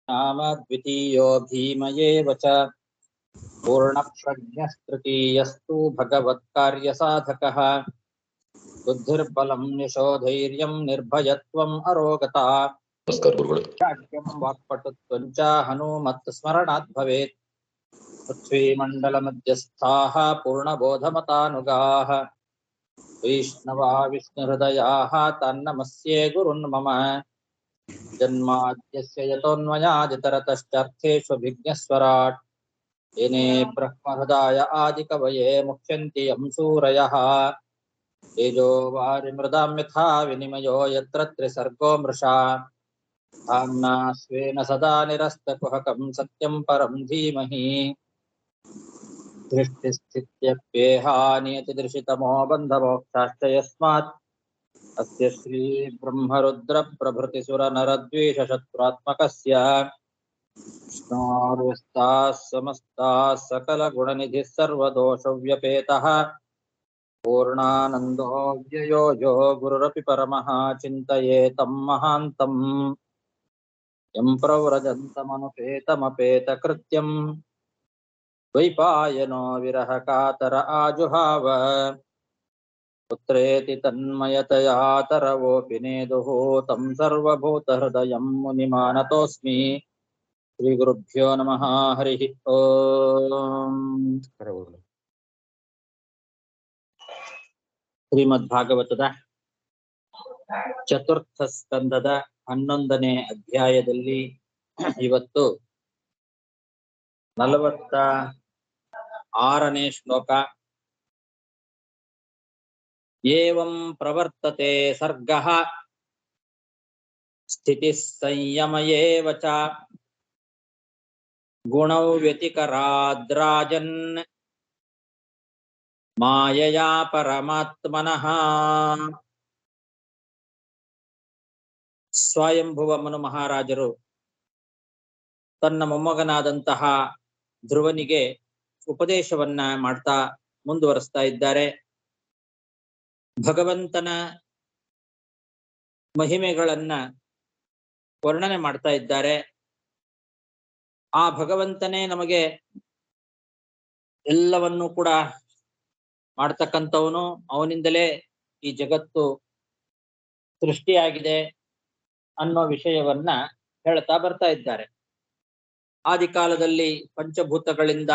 नाम द्वितीयो भीमयेव च पूर्णप्रज्ञस्तृतीयस्तु भगवत्कार्यसाधकः बुद्धिर्बलं यशोधैर्यं निर्भयत्वम् अरोगता नमस्कार गुरुಗಳೇ. शाक्यं वाक्पटुत्वं च हनुमत्स्मरणात् भवेत् पृथ्वीमण्डलमध्यस्थाः पूर्णबोधमतानुगाः वैष्णवा विष्णुहृदयाः तन्नमस्ये गुरुन् मम जन्माद्यस्य यतोऽन्वयादितरतश्चार्थेष्वभिज्ञस्वराट् येने ब्रह्महृदाय आदिकवये मुह्यन्ति यं सूरयः तेजो वारिमृदां यथा विनिमयो यत्र त्रिसर्गो मृषा धाम्ना स्वेन सदा निरस्तकुहकं सत्यं परं धीमहि दृष्टिस्थित्यप्येहा नियतिदृशितमो बन्धमोक्षाश्च यस्मात् अस्य श्रीब्रह्मरुद्रप्रभृतिसुरनरद्वेषशत्रुरात्मकस्य विष्णोर्व्यस्ताः समस्ताः सकलगुणनिधिः सर्वदोषव्यपेतः पूर्णानन्दो व्ययो यो गुरुरपि परमः चिन्तयेतं महान्तम् यं प्रव्रजन्तमनुपेतमपेतकृत्यं द्वैपायनो विरहकातर आजुहाव पुत्रेति तन्मयतया तरवोऽपि नेदुः तं सर्वभूतहृदयं मुनिमानतोऽस्मि श्रीगुरुभ्यो नमः हरिः ओम् ಶ್ರೀಮದ್ಭಾಗವತದ ಚತುರ್ಥ ಸ್ಕಂದದ 11ನೇ ಅಧ್ಯಾಯದಲ್ಲಿ ಇವತ್ತು 46ನೇ ಶ್ಲೋಕ. ಏವಂ ಪ್ರವರ್ತತೆ ಸರ್ಗಃ ಸ್ಥಿತಿಃ ಸಂಯಮ ಏವ ಚ ಗುಣೌ ವ್ಯತಿಕರಾದ್ರಾಜನ್ ಮಾಯಯಾ ಪರಮಾತ್ಮನಃ. ಸ್ವಯಂಭುವ ಮನು ಮಹಾರಾಜರು ತನ್ನ ಮೊಮ್ಮಗನಾದಂತಹ ಧ್ರುವನಿಗೆ ಉಪದೇಶವನ್ನ ಮಾಡ್ತಾ ಮುಂದುವರಿಸ್ತಾ ಇದ್ದಾರೆ. ಭಗವಂತನ ಮಹಿಮೆಗಳನ್ನ ವರ್ಣನೆ ಮಾಡ್ತಾ ಇದ್ದಾರೆ. ಆ ಭಗವಂತನೇ ನಮಗೆ ಎಲ್ಲವನ್ನೂ ಕೂಡ ಮಾಡ್ತಕ್ಕಂಥವನು, ಅವನಿಂದಲೇ ಈ ಜಗತ್ತು ಸೃಷ್ಟಿಯಾಗಿದೆ ಅನ್ನೋ ವಿಷಯವನ್ನ ಹೇಳ್ತಾ ಬರ್ತಾ ಇದ್ದಾರೆ. ಆದಿಕಾಲದಲ್ಲಿ ಪಂಚಭೂತಗಳಿಂದ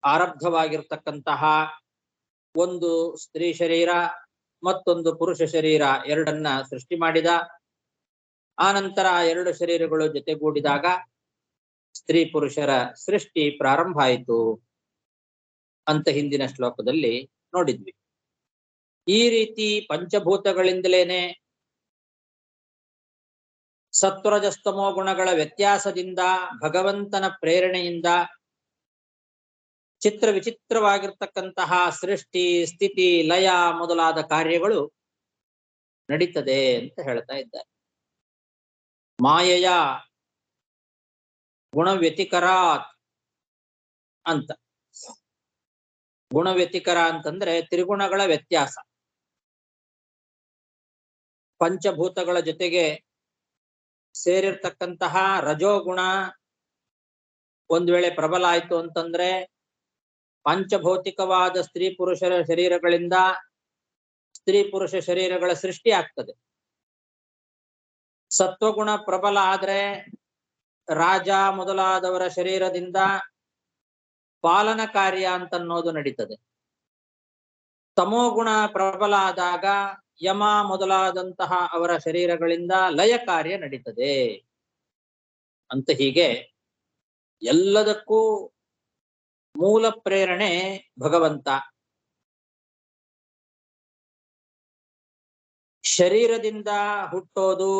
ಆರಬ್ಧವಾಗಿರ್ತಕ್ಕಂತಹ ಒಂದು ಸ್ತ್ರೀ ಶರೀರ ಮತ್ತೊಂದು ಪುರುಷ ಶರೀರ ಎರಡನ್ನ ಸೃಷ್ಟಿ ಮಾಡಿದ. ಆನಂತರ ಆ ಎರಡು ಶರೀರಗಳು ಜೊತೆಗೂಡಿದಾಗ ಸ್ತ್ರೀ ಪುರುಷರ ಸೃಷ್ಟಿ ಪ್ರಾರಂಭ ಆಯಿತು ಅಂತ ಹಿಂದಿನ ಶ್ಲೋಕದಲ್ಲಿ ನೋಡಿದ್ವಿ. ಈ ರೀತಿ ಪಂಚಭೂತಗಳಿಂದಲೇನೆ ಸತ್ವರಜಸ್ತಮೋ ಗುಣಗಳ ವ್ಯತ್ಯಾಸದಿಂದ ಭಗವಂತನ ಪ್ರೇರಣೆಯಿಂದ ಚಿತ್ರ ವಿಚಿತ್ರವಾಗಿರ್ತಕ್ಕಂತಹ ಸೃಷ್ಟಿ ಸ್ಥಿತಿ ಲಯ ಮೊದಲಾದ ಕಾರ್ಯಗಳು ನಡೀತದೆ ಅಂತ ಹೇಳ್ತಾ ಇದ್ದಾರೆ. ಮಾಯೆಯ ಗುಣವ್ಯತಿಕರಾತ್ ಅಂತ. ಗುಣವ್ಯತಿಕರ ಅಂತಂದ್ರೆ ತ್ರಿಗುಣಗಳ ವ್ಯತ್ಯಾಸ. ಪಂಚಭೂತಗಳ ಜೊತೆಗೆ ಸೇರಿರ್ತಕ್ಕಂತಹ ರಜೋಗುಣ ಒಂದ್ ವೇಳೆ ಪ್ರಬಲ ಆಯ್ತು ಅಂತಂದ್ರೆ ಪಂಚಭೌತಿಕವಾದ ಸ್ತ್ರೀ ಪುರುಷರ ಶರೀರಗಳಿಂದ ಸ್ತ್ರೀ ಪುರುಷ ಶರೀರಗಳ ಸೃಷ್ಟಿ ಆಗ್ತದೆ. ಸತ್ವಗುಣ ಪ್ರಬಲ ಆದ್ರೆ ರಾಜ ಮೊದಲಾದವರ ಶರೀರದಿಂದ ಪಾಲನ ಕಾರ್ಯ ಅಂತನ್ನೋದು ನಡೀತದೆ. ತಮೋಗುಣ ಪ್ರಬಲ ಆದಾಗ ಯಮ ಮೊದಲಾದಂತಹ ಅವರ ಶರೀರಗಳಿಂದ ಲಯ ಕಾರ್ಯ ನಡೀತದೆ ಅಂತ. ಹೀಗೆ ಎಲ್ಲದಕ್ಕೂ ಮೂಲ ಪ್ರೇರಣೆ ಭಗವಂತ. ಶರೀರದಿಂದ ಹುಟ್ಟೋದು,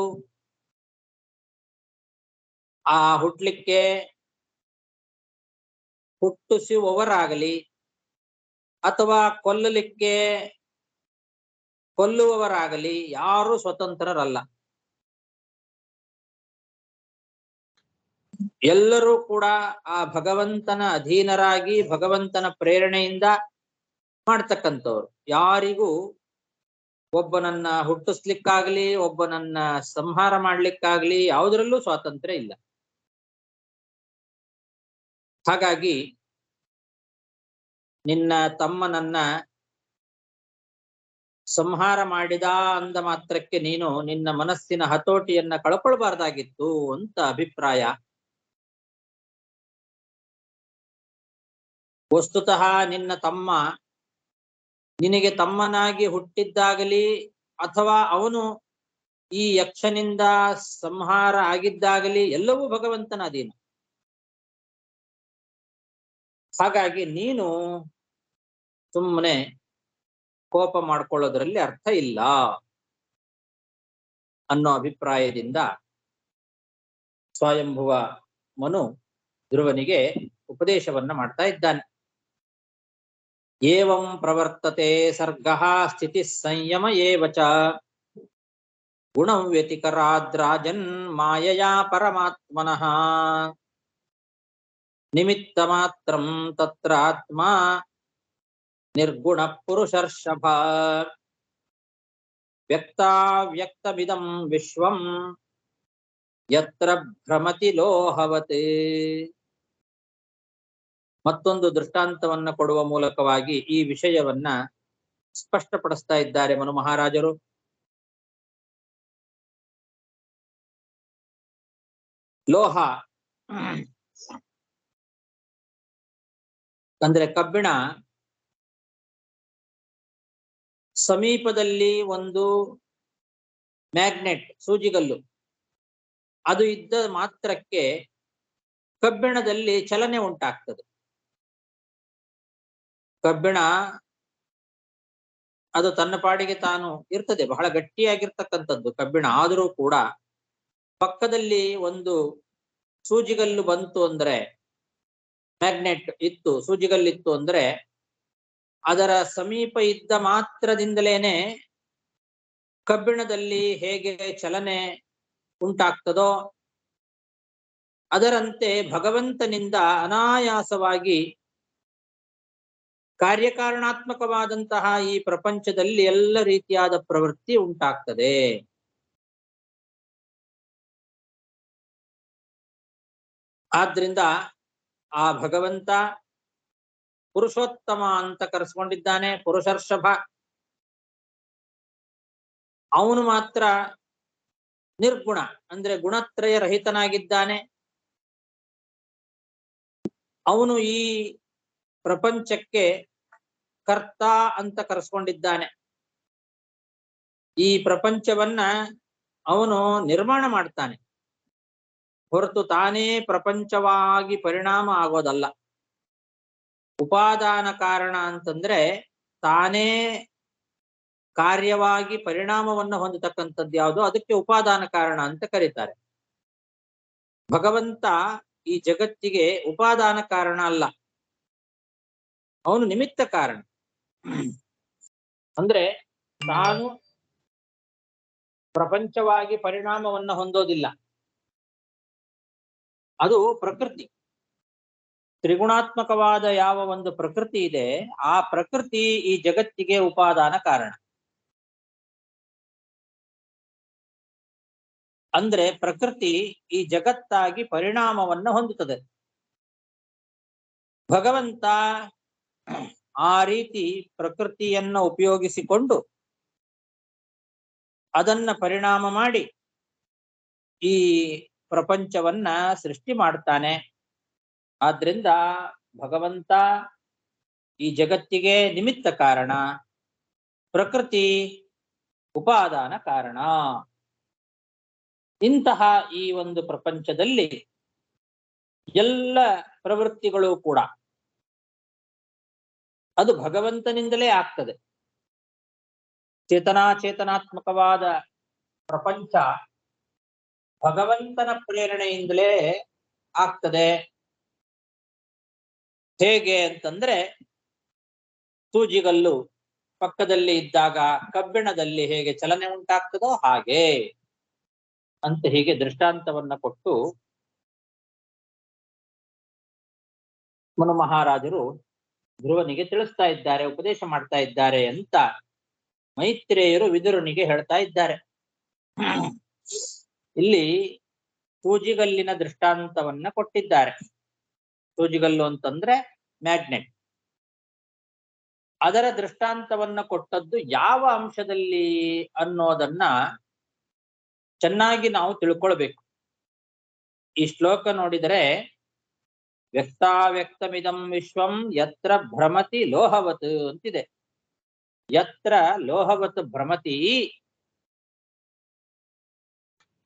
ಆ ಹುಟ್ಲಿಕ್ಕೆ ಹುಟ್ಟಿಸುವವರಾಗಲಿ ಅಥವಾ ಕೊಲ್ಲಲಿಕ್ಕೆ ಕೊಲ್ಲುವವರಾಗಲಿ ಯಾರು ಸ್ವತಂತ್ರರಲ್ಲ. ಎಲ್ಲರೂ ಕೂಡ ಆ ಭಗವಂತನ ಅಧೀನರಾಗಿ ಭಗವಂತನ ಪ್ರೇರಣೆಯಿಂದ ಮಾಡ್ತಕ್ಕಂಥವ್ರು. ಯಾರಿಗೂ ಒಬ್ಬನನ್ನ ಹುಟ್ಟಿಸ್ಲಿಕ್ಕಾಗ್ಲಿ ಒಬ್ಬನನ್ನ ಸಂಹಾರ ಮಾಡ್ಲಿಕ್ಕಾಗ್ಲಿ ಯಾವುದರಲ್ಲೂ ಸ್ವಾತಂತ್ರ್ಯ ಇಲ್ಲ. ಹಾಗಾಗಿ ನಿನ್ನ ತಮ್ಮನನ್ನ ಸಂಹಾರ ಮಾಡಿದ ಅಂದ ಮಾತ್ರಕ್ಕೆ ನೀನು ನಿನ್ನ ಮನಸ್ಸಿನ ಹತೋಟಿಯನ್ನ ಕಳ್ಕೊಳ್ಬಾರ್ದಾಗಿತ್ತು ಅಂತ ಅಭಿಪ್ರಾಯ. ವಸ್ತುತಃ ನಿನ್ನ ತಮ್ಮ ನಿನಗೆ ತಮ್ಮನಾಗಿ ಹುಟ್ಟಿದ್ದಾಗಲಿ ಅಥವಾ ಅವನು ಈ ಯಕ್ಷನಿಂದ ಸಂಹಾರ ಆಗಿದ್ದಾಗಲಿ ಎಲ್ಲವೂ ಭಗವಂತನ ಅಧೀನ. ಹಾಗಾಗಿ ನೀನು ಸುಮ್ಮನೆ ಕೋಪ ಮಾಡ್ಕೊಳ್ಳೋದ್ರಲ್ಲಿ ಅರ್ಥ ಇಲ್ಲ ಅನ್ನೋ ಅಭಿಪ್ರಾಯದಿಂದ ಸ್ವಯಂಭುವ ಮನು ಧ್ರುವನಿಗೆ ಉಪದೇಶವನ್ನ ಮಾಡ್ತಾ ಇದ್ದಾನೆ. ಏವಂ ಪ್ರವರ್ತತೆ ಸರ್ಗಃ ಸ್ಥಿತಿ ಸಂಯಮ ಏವ ಚ ಗುಣಂ ವ್ಯತಿಕರಾದ್ರಾಜನ್ ಮಾಯಯಾ ಪರಮಾತ್ಮನಃ ನಿಮಿತ್ತ ಮಾತ್ರಂ ತತ್ರಾತ್ಮ ನಿರ್ಗುಣ ಪುರುಷರ್ಷಭ ವ್ಯಕ್ತಾವ್ಯಕ್ತಮಿದಂ ವಿಶ್ವಂ ಯತ್ರ ಭ್ರಮತಿ ಲೋಹವತ್. ಮತ್ತೊಂದು ದೃಷ್ಟಾಂತವನ್ನ ಕೊಡುವ ಮೂಲಕವಾಗಿ ಈ ವಿಷಯವನ್ನ ಸ್ಪಷ್ಟಪಡಿಸ್ತಾ ಇದ್ದಾರೆ ಮನು ಮಹಾರಾಜರು. ಲೋಹ ಅಂದ್ರೆ ಕಬ್ಬಿಣ, ಸಮೀಪದಲ್ಲಿ ಒಂದು ಮ್ಯಾಗ್ನೆಟ್ ಸೂಜಿಗಲ್ಲು ಅದು ಇದ್ದ ಮಾತ್ರಕ್ಕೆ ಕಬ್ಬಿಣದಲ್ಲಿ ಚಲನೆ ಉಂಟಾಗ್ತದೆ. ಕಬ್ಬಿಣ ಅದು ತನ್ನ ಪಾಡಿಗೆ ತಾನು ಇರ್ತದೆ, ಬಹಳ ಗಟ್ಟಿಯಾಗಿರ್ತಕ್ಕಂಥದ್ದು ಕಬ್ಬಿಣ. ಆದರೂ ಕೂಡ ಪಕ್ಕದಲ್ಲಿ ಒಂದು ಸೂಜಿಗಲ್ಲು ಬಂತು ಅಂದ್ರೆ, ಮ್ಯಾಗ್ನೆಟ್ ಇತ್ತು, ಸೂಜಿಗಲ್ಲಿತ್ತು ಅಂದ್ರೆ ಅದರ ಸಮೀಪ ಇದ್ದ ಮಾತ್ರದಿಂದಲೇನೆ ಕಬ್ಬಿಣದಲ್ಲಿ ಹೇಗೆ ಚಲನೆ ಉಂಟಾಗ್ತದೋ ಅದರಂತೆ ಭಗವಂತನಿಂದ ಅನಾಯಾಸವಾಗಿ ಕಾರ್ಯಕಾರಣಾತ್ಮಕವಾದಂತಹ ಈ ಪ್ರಪಂಚದಲ್ಲಿ ಎಲ್ಲ ರೀತಿಯಾದ ಪ್ರವೃತ್ತಿ ಉಂಟಾಗ್ತದೆ. ಆದ್ರಿಂದ ಆ ಭಗವಂತ ಪುರುಷೋತ್ತಮ ಅಂತ ಕರೆಸ್ಕೊಂಡಿದ್ದಾನೆ, ಪುರುಷರ್ಷಭ. ಅವನು ಮಾತ್ರ ನಿರ್ಗುಣ ಅಂದ್ರೆ ಗುಣತ್ರಯ ರಹಿತನಾಗಿದ್ದಾನೆ. ಅವನು ಈ ಪ್ರಪಂಚಕ್ಕೆ ಕರ್ತ ಅಂತ ಕರೆಸ್ಕೊಂಡಿದ್ದಾನೆ. ಈ ಪ್ರಪಂಚವನ್ನ ಅವನು ನಿರ್ಮಾಣ ಮಾಡ್ತಾನೆ ಹೊರತು ತಾನೇ ಪ್ರಪಂಚವಾಗಿ ಪರಿಣಾಮ ಆಗೋದಲ್ಲ. ಉಪಾದಾನ ಕಾರಣ ಅಂತಂದ್ರೆ ತಾನೇ ಕಾರ್ಯವಾಗಿ ಪರಿಣಾಮವನ್ನು ಹೊಂದತಕ್ಕಂಥದ್ದು ಯಾವುದು, ಅದಕ್ಕೆ ಉಪಾದಾನ ಕಾರಣ ಅಂತ ಕರೀತಾರೆ. ಭಗವಂತ ಈ ಜಗತ್ತಿಗೆ ಉಪಾದಾನ ಕಾರಣ ಅಲ್ಲ, ಅವನು ನಿಮಿತ್ತ ಕಾರಣ. ಅಂದ್ರೆ ತಾನು ಪ್ರಪಂಚವಾಗಿ ಪರಿಣಾಮವನ್ನು ಹೊಂದೋದಿಲ್ಲ, ಅದು ಪ್ರಕೃತಿ. ತ್ರಿಗುಣಾತ್ಮಕವಾದ ಯಾವ ಒಂದು ಪ್ರಕೃತಿ ಇದೆ ಆ ಪ್ರಕೃತಿ ಈ ಜಗತ್ತಿಗೆ ಉಪಾದಾನ ಕಾರಣ. ಅಂದ್ರೆ ಪ್ರಕೃತಿ ಈ ಜಗತ್ತಾಗಿ ಪರಿಣಾಮವನ್ನು ಹೊಂದುತ್ತದೆ. ಭಗವಂತ ಆ ರೀತಿ ಪ್ರಕೃತಿಯನ್ನು ಉಪಯೋಗಿಸಿಕೊಂಡು ಅದನ್ನ ಪರಿಣಾಮ ಮಾಡಿ ಈ ಪ್ರಪಂಚವನ್ನ ಸೃಷ್ಟಿ ಮಾಡ್ತಾನೆ. ಆದ್ರಿಂದ ಭಗವಂತ ಈ ಜಗತ್ತಿಗೆ ನಿಮಿತ್ತ ಕಾರಣ, ಪ್ರಕೃತಿ ಉಪಾದಾನ ಕಾರಣ. ಇಂತಹ ಈ ಒಂದು ಪ್ರಪಂಚದಲ್ಲಿ ಎಲ್ಲ ಪ್ರವೃತ್ತಿಗಳು ಕೂಡ ಅದು ಭಗವಂತನಿಂದಲೇ ಆಗ್ತದೆ. ಚೇತನಾತ್ಮಕವಾದ ಪ್ರಪಂಚ ಭಗವಂತನ ಪ್ರೇರಣೆಯಿಂದಲೇ ಆಗ್ತದೆ. ಹೇಗೆ ಅಂತಂದ್ರೆ ಸೂಜಿಗಲ್ಲು ಪಕ್ಕದಲ್ಲಿ ಇದ್ದಾಗ ಕಬ್ಬಿಣದಲ್ಲಿ ಹೇಗೆ ಚಲನೆ ಉಂಟಾಗ್ತದೋ ಹಾಗೆ ಅಂತ ಹೀಗೆ ದೃಷ್ಟಾಂತವನ್ನ ಕೊಟ್ಟು ಮನು ಮಹಾರಾಜರು ಧ್ರುವನಿಗೆ ತಿಳಿಸ್ತಾ ಇದ್ದಾರೆ, ಉಪದೇಶ ಮಾಡ್ತಾ ಇದ್ದಾರೆ ಅಂತ ಮೈತ್ರೇಯರು ವಿದುರನಿಗೆ ಹೇಳ್ತಾ ಇದ್ದಾರೆ. ಇಲ್ಲಿ ಸೂಜಿಗಲ್ಲಿನ ದೃಷ್ಟಾಂತವನ್ನ ಕೊಟ್ಟಿದ್ದಾರೆ. ಸೂಜಿಗಲ್ಲು ಅಂತಂದ್ರೆ ಮ್ಯಾಗ್ನೆಟ್. ಅದರ ದೃಷ್ಟಾಂತವನ್ನ ಕೊಟ್ಟದ್ದು ಯಾವ ಅಂಶದಲ್ಲಿ ಅನ್ನೋದನ್ನ ಚೆನ್ನಾಗಿ ನಾವು ತಿಳ್ಕೊಳ್ಬೇಕು. ಈ ಶ್ಲೋಕ ನೋಡಿದರೆ ವ್ಯಕ್ತಾವ್ಯಕ್ತಮಿದಂ ವಿಶ್ವಂ ಯತ್ರ ಭ್ರಮತಿ ಲೋಹವತ್ ಅಂತಿದೆ. ಯತ್ರ ಲೋಹವತ್ ಭ್ರಮತಿ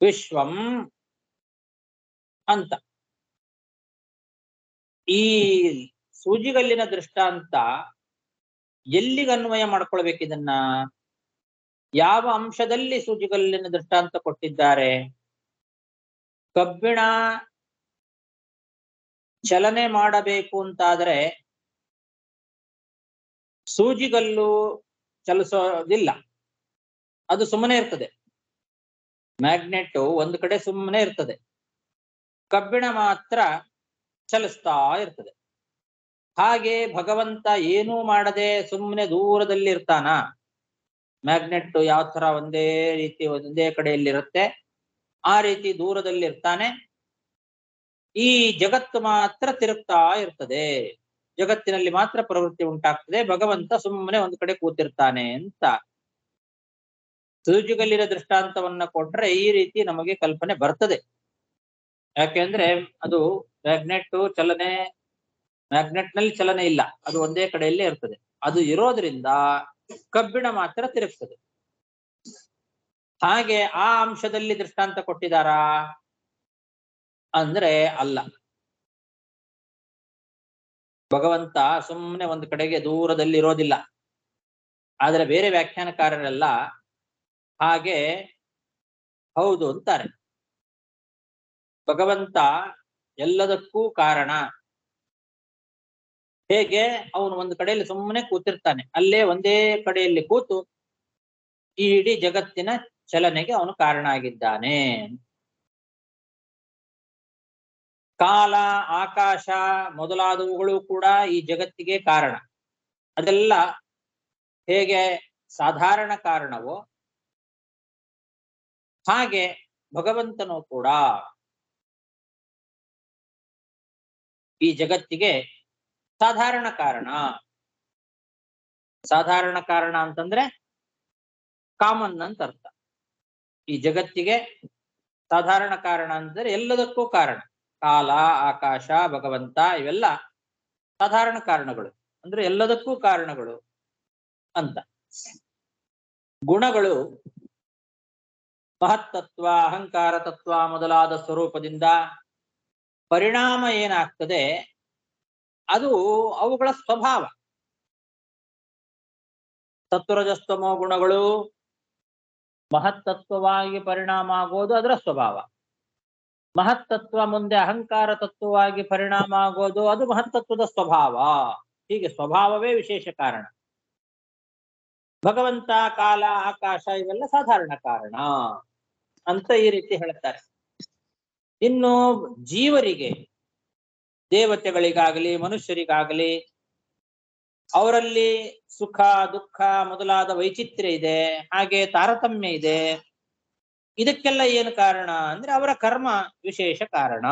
ವಿಶ್ವಂ ಅಂತ. ಈ ಸೂಜಿಗಲ್ಲಿನ ದೃಷ್ಟಾಂತ ಎಲ್ಲಿಗೆ ಅನ್ವಯ ಮಾಡ್ಕೊಳ್ಬೇಕು? ಇದನ್ನ ಯಾವ ಅಂಶದಲ್ಲಿ ಸೂಜಿಗಲ್ಲಿನ ದೃಷ್ಟಾಂತ ಕೊಟ್ಟಿದ್ದಾರೆ? ಕಬ್ಬಿಣ ಚಲನೆ ಮಾಡಬೇಕು ಅಂತಾದ್ರೆ ಸೂಜಿಗಲ್ಲು ಚಲಿಸೋದಿಲ್ಲ, ಅದು ಸುಮ್ಮನೆ ಇರ್ತದೆ. ಮ್ಯಾಗ್ನೆಟ್ ಒಂದು ಕಡೆ ಸುಮ್ಮನೆ ಇರ್ತದೆ, ಕಬ್ಬಿಣ ಮಾತ್ರ ಚಲಿಸ್ತಾ ಇರ್ತದೆ. ಹಾಗೆ ಭಗವಂತ ಏನೂ ಮಾಡದೆ ಸುಮ್ಮನೆ ದೂರದಲ್ಲಿ ಇರ್ತಾನ? ಮ್ಯಾಗ್ನೆಟ್ ಯಾವ ತರ ಒಂದೇ ರೀತಿ ಒಂದೇ ಕಡೆಯಲ್ಲಿರುತ್ತೆ ಆ ರೀತಿ ದೂರದಲ್ಲಿ ಇರ್ತಾನೆ. ಈ ಜಗತ್ತು ಮಾತ್ರ ತಿರುಗ್ತಾ ಇರ್ತದೆ, ಜಗತ್ತಿನಲ್ಲಿ ಮಾತ್ರ ಪ್ರವೃತ್ತಿ ಉಂಟಾಗ್ತದೆ, ಭಗವಂತ ಸುಮ್ಮನೆ ಒಂದು ಕಡೆ ಕೂತಿರ್ತಾನೆ ಅಂತ ಸೂಜಿಗಲ್ಲಿನ ದೃಷ್ಟಾಂತವನ್ನ ಕೊಟ್ರೆ ಈ ರೀತಿ ನಮಗೆ ಕಲ್ಪನೆ ಬರ್ತದೆ. ಯಾಕೆಂದ್ರೆ ಅದು ಮ್ಯಾಗ್ನೆಟ್ ಚಲನೆ, ಮ್ಯಾಗ್ನೆಟ್ ನಲ್ಲಿ ಚಲನೆ ಇಲ್ಲ, ಅದು ಒಂದೇ ಕಡೆಯಲ್ಲೇ ಇರ್ತದೆ. ಅದು ಇರೋದ್ರಿಂದ ಕಬ್ಬಿಣ ಮಾತ್ರ ತಿರುಗ್ತದೆ. ಹಾಗೆ ಆ ಅಂಶದಲ್ಲಿ ದೃಷ್ಟಾಂತ ಕೊಟ್ಟಿದಾರಾ ಅಂದ್ರೆ ಅಲ್ಲ. ಭಗವಂತ ಸುಮ್ಮನೆ ಒಂದು ಕಡೆಗೆ ದೂರದಲ್ಲಿ ಇರೋದಿಲ್ಲ. ಆದ್ರೆ ಬೇರೆ ವ್ಯಾಖ್ಯಾನಕಾರರೆಲ್ಲ ಹಾಗೆ ಹೌದು ಅಂತಾರೆ. ಭಗವಂತ ಎಲ್ಲದಕ್ಕೂ ಕಾರಣ. ಹೇಗೆ ಅವನು ಒಂದು ಕಡೆಯಲ್ಲಿ ಸುಮ್ಮನೆ ಕೂತಿರ್ತಾನೆ, ಅಲ್ಲೇ ಒಂದೇ ಕಡೆಯಲ್ಲಿ ಕೂತು ಈ ಇಡೀ ಜಗತ್ತಿನ ಚಲನೆಗೆ ಅವನು ಕಾರಣ ಆಗಿದ್ದಾನೆ. ಕಾಲ, ಆಕಾಶ ಮೊದಲಾದವುಗಳು ಕೂಡ ಈ ಜಗತ್ತಿಗೆ ಕಾರಣ. ಅದೆಲ್ಲ ಹೇಗೆ ಸಾಧಾರಣ ಕಾರಣವೋ ಹಾಗೆ ಭಗವಂತನು ಕೂಡ ಈ ಜಗತ್ತಿಗೆ ಸಾಧಾರಣ ಕಾರಣ. ಸಾಧಾರಣ ಕಾರಣ ಅಂತಂದ್ರೆ ಕಾಮನ್ ಅಂತ ಅರ್ಥ. ಈ ಜಗತ್ತಿಗೆ ಸಾಧಾರಣ ಕಾರಣ ಅಂದ್ರೆ ಎಲ್ಲದಕ್ಕೂ ಕಾರಣ. ಕಾಲ, ಆಕಾಶ, ಭಗವಂತ ಇವೆಲ್ಲ ಸಾಧಾರಣ ಕಾರಣಗಳು, ಅಂದ್ರೆ ಎಲ್ಲದಕ್ಕೂ ಕಾರಣಗಳು ಅಂತ. ಗುಣಗಳು ಮಹತ್ತತ್ವ, ಅಹಂಕಾರ ತತ್ವ ಮೊದಲಾದ ಸ್ವರೂಪದಿಂದ ಪರಿಣಾಮ ಏನಾಗ್ತದೆ ಅದು ಅವುಗಳ ಸ್ವಭಾವ. ಸತ್ವರಜಸ್ತಮೋ ಗುಣಗಳು ಮಹತ್ತತ್ವವಾಗಿ ಪರಿಣಾಮ ಆಗೋದು ಅದರ ಸ್ವಭಾವ. ಮಹತ್ತತ್ವ ಮುಂದೆ ಅಹಂಕಾರ ತತ್ವವಾಗಿ ಪರಿಣಾಮ ಆಗೋದು ಅದು ಮಹತ್ತತ್ವದ ಸ್ವಭಾವ. ಹೀಗೆ ಸ್ವಭಾವವೇ ವಿಶೇಷ ಕಾರಣ. ಭಗವಂತ, ಕಾಲ, ಆಕಾಶ ಇವೆಲ್ಲ ಸಾಧಾರಣ ಕಾರಣ ಅಂತ ಈ ರೀತಿ ಹೇಳ್ತಾರೆ. ಇನ್ನು ಜೀವರಿಗೆ, ದೇವತೆಗಳಿಗಾಗಲಿ ಮನುಷ್ಯರಿಗಾಗಲಿ ಅವರಲ್ಲಿ ಸುಖ ದುಃಖ ಮೊದಲಾದ ವೈಚಿತ್ರ್ಯ ಇದೆ, ಹಾಗೆ ತಾರತಮ್ಯ ಇದೆ. ಇದಕ್ಕೆಲ್ಲ ಏನು ಕಾರಣ ಅಂದ್ರೆ ಅವರ ಕರ್ಮ ವಿಶೇಷ ಕಾರಣ.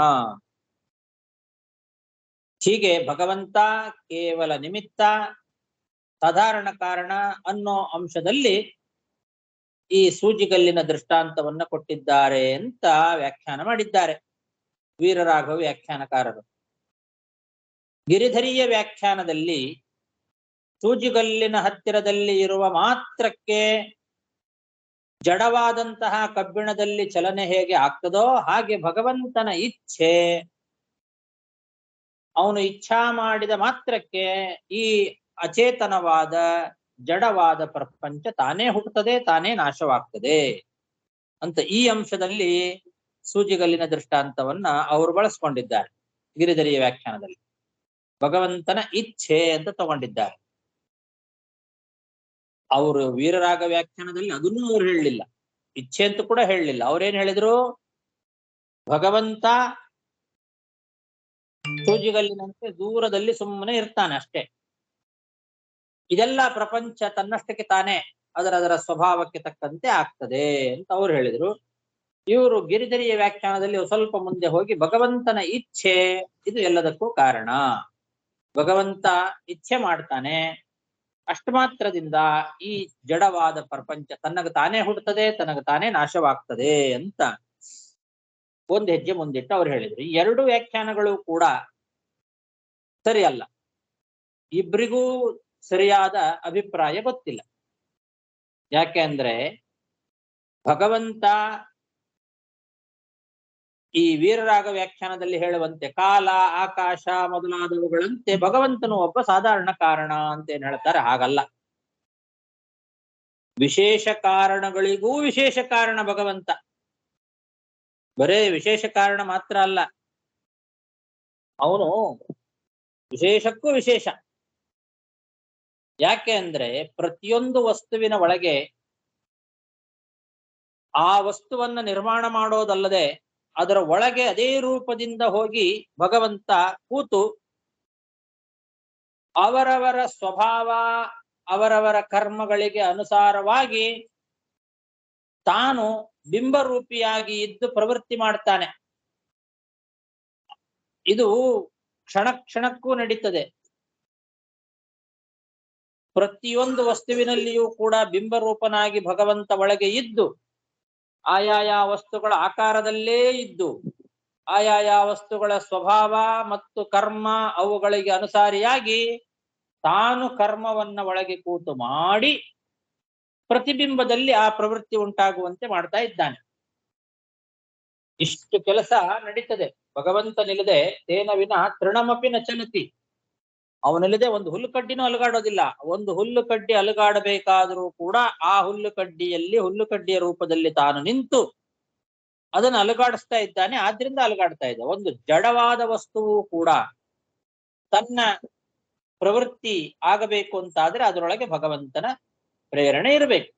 ಹೀಗೆ ಭಗವಂತ ಕೇವಲ ನಿಮಿತ್ತ, ಸಾಧಾರಣ ಕಾರಣ ಅನ್ನೋ ಅಂಶದಲ್ಲಿ ಈ ಸೂಜಿಗಲ್ಲಿನ ದೃಷ್ಟಾಂತವನ್ನ ಕೊಟ್ಟಿದ್ದಾರೆ ಅಂತ ವ್ಯಾಖ್ಯಾನ ಮಾಡಿದ್ದಾರೆ ವೀರರಾಘವ ವ್ಯಾಖ್ಯಾನಕಾರರು. ಗಿರಿಧರಿಯ ವ್ಯಾಖ್ಯಾನದಲ್ಲಿ ಸೂಜಿಗಲ್ಲಿನ ಹತ್ತಿರದಲ್ಲಿ ಇರುವ ಮಾತ್ರಕ್ಕೆ ಜಡವಾದಂತಹ ಕಬ್ಬಿಣದಲ್ಲಿ ಚಲನೆ ಹೇಗೆ ಆಗ್ತದೋ ಹಾಗೆ ಭಗವಂತನ ಇಚ್ಛೆ, ಅವನು ಇಚ್ಛಾ ಮಾಡಿದ ಮಾತ್ರಕ್ಕೆ ಈ ಅಚೇತನವಾದ ಜಡವಾದ ಪ್ರಪಂಚ ತಾನೇ ಹುಟ್ಟುತ್ತದೆ, ತಾನೇ ನಾಶವಾಗ್ತದೆ ಅಂತ ಈ ಅಂಶದಲ್ಲಿ ಸೂಜಿಗಲ್ಲಿನ ದೃಷ್ಟಾಂತವನ್ನ ಅವರು ಬಳಸ್ಕೊಂಡಿದ್ದಾರೆ. ಗಿರಿಧರಿಯ ವ್ಯಾಖ್ಯಾನದಲ್ಲಿ ಭಗವಂತನ ಇಚ್ಛೆ ಅಂತ ತಗೊಂಡಿದ್ದಾರೆ. ಅವರು ವೀರರಾಗ ವ್ಯಾಖ್ಯಾನದಲ್ಲಿ ಅದನ್ನೂ ಅವ್ರು ಹೇಳಲಿಲ್ಲ, ಇಚ್ಛೆ ಅಂತ ಕೂಡ ಹೇಳಲಿಲ್ಲ. ಅವ್ರೇನ್ ಹೇಳಿದ್ರು, ಭಗವಂತ ಸೂಜಿಗಲ್ಲಿನಂತೆ ದೂರದಲ್ಲಿ ಸುಮ್ಮನೆ ಇರ್ತಾನೆ ಅಷ್ಟೇ. ಇದೆಲ್ಲ ಪ್ರಪಂಚ ತನ್ನಷ್ಟಕ್ಕೆ ತಾನೇ ಅದರ ಸ್ವಭಾವಕ್ಕೆ ತಕ್ಕಂತೆ ಆಗ್ತದೆ ಅಂತ ಅವ್ರು ಹೇಳಿದ್ರು. ಇವರು ಗಿರಿಧರಿಯ ವ್ಯಾಖ್ಯಾನದಲ್ಲಿ ಸ್ವಲ್ಪ ಮುಂದೆ ಹೋಗಿ ಭಗವಂತನ ಇಚ್ಛೆ ಇದು ಎಲ್ಲದಕ್ಕೂ ಕಾರಣ. ಭಗವಂತ ಇಚ್ಛೆ ಮಾಡ್ತಾನೆ, ಅಷ್ಟು ಮಾತ್ರದಿಂದ ಈ ಜಡವಾದ ಪ್ರಪಂಚ ತನ್ನಗ ತಾನೇ ಹುಟ್ಟುತ್ತದೆ, ತನಗ ತಾನೇ ನಾಶವಾಗ್ತದೆ ಅಂತ ಒಂದು ಹೆಜ್ಜೆ ಮುಂದಿಟ್ಟು ಅವ್ರು ಹೇಳಿದ್ರು. ಈ ಎರಡು ವ್ಯಾಖ್ಯಾನಗಳು ಕೂಡ ಸರಿಯಲ್ಲ. ಇಬ್ಬರಿಗೂ ಸರಿಯಾದ ಅಭಿಪ್ರಾಯ ಗೊತ್ತಿಲ್ಲ. ಯಾಕೆ ಅಂದ್ರೆ ಭಗವಂತ ಈ ವೀರರಾಗ ವ್ಯಾಖ್ಯಾನದಲ್ಲಿ ಹೇಳುವಂತೆ ಕಾಲ, ಆಕಾಶ ಮೊದಲಾದವುಗಳಂತೆ ಭಗವಂತನು ಒಬ್ಬ ಸಾಧಾರಣ ಕಾರಣ ಅಂತ ಏನ್ ಹೇಳ್ತಾರೆ, ಹಾಗಲ್ಲ. ವಿಶೇಷ ಕಾರಣಗಳಿಗೂ ವಿಶೇಷ ಕಾರಣ ಭಗವಂತ. ಬರೇ ವಿಶೇಷ ಕಾರಣ ಮಾತ್ರ ಅಲ್ಲ, ಅವನು ವಿಶೇಷಕ್ಕೂ ವಿಶೇಷ. ಯಾಕೆ ಅಂದ್ರೆ ಪ್ರತಿಯೊಂದು ವಸ್ತುವಿನ ಒಳಗೆ ಆ ವಸ್ತುವನ್ನ ನಿರ್ಮಾಣ ಮಾಡೋದಲ್ಲದೆ ಅದರ ಒಳಗೆ ಅದೇ ರೂಪದಿಂದ ಹೋಗಿ ಭಗವಂತ ಕೂತು ಅವರವರ ಸ್ವಭಾವ ಅವರವರ ಕರ್ಮಗಳಿಗೆ ಅನುಸಾರವಾಗಿ ತಾನು ಬಿಂಬರೂಪಿಯಾಗಿ ಇದ್ದು ಪ್ರವೃತ್ತಿ ಮಾಡ್ತಾನೆ. ಇದು ಕ್ಷಣ ಕ್ಷಣಕ್ಕೂ ನಡೀತದೆ. ಪ್ರತಿಯೊಂದು ವಸ್ತುವಿನಲ್ಲಿಯೂ ಕೂಡ ಬಿಂಬರೂಪನಾಗಿ ಭಗವಂತ ಒಳಗೆ ಇದ್ದು ಆಯಾಯ ವಸ್ತುಗಳ ಆಕಾರದಲ್ಲೇ ಇದ್ದು ಆಯಾಯ ವಸ್ತುಗಳ ಸ್ವಭಾವ ಮತ್ತು ಕರ್ಮ ಅವುಗಳಿಗೆ ಅನುಸಾರಿಯಾಗಿ ತಾನು ಕರ್ಮವನ್ನ ಒಳಗೆ ಕೂತು ಮಾಡಿ ಪ್ರತಿಬಿಂಬದಲ್ಲಿ ಆ ಪ್ರವೃತ್ತಿ ಉಂಟಾಗುವಂತೆ ಮಾಡ್ತಾ ಇದ್ದಾನೆ. ಇಷ್ಟು ಕೆಲಸ ನಡೀತದೆ. ಭಗವಂತನಿಲ್ಲದೆ ತೇನ ವಿನ ತೃಣಮಪಿ ನ ಚಲತಿ. ಅವನಿಲ್ಲದೆ ಒಂದು ಹುಲ್ಲು ಕಡ್ಡಿನೂ ಅಲುಗಾಡೋದಿಲ್ಲ. ಒಂದು ಹುಲ್ಲು ಕಡ್ಡಿ ಅಲುಗಾಡಬೇಕಾದರೂ ಕೂಡ ಆ ಹುಲ್ಲು ಕಡ್ಡಿಯಲ್ಲಿ ಹುಲ್ಲು ಕಡ್ಡಿಯ ರೂಪದಲ್ಲಿ ತಾನು ನಿಂತು ಅದನ್ನು ಅಲುಗಾಡಿಸ್ತಾ ಇದ್ದಾನೆ. ಆದ್ರಿಂದ ಅಲುಗಾಡ್ತಾ ಇದೆ. ಒಂದು ಜಡವಾದ ವಸ್ತುವು ಕೂಡ ತನ್ನ ಪ್ರವೃತ್ತಿ ಆಗಬೇಕು ಅಂತಾದ್ರೆ ಅದರೊಳಗೆ ಭಗವಂತನ ಪ್ರೇರಣೆ ಇರಬೇಕು.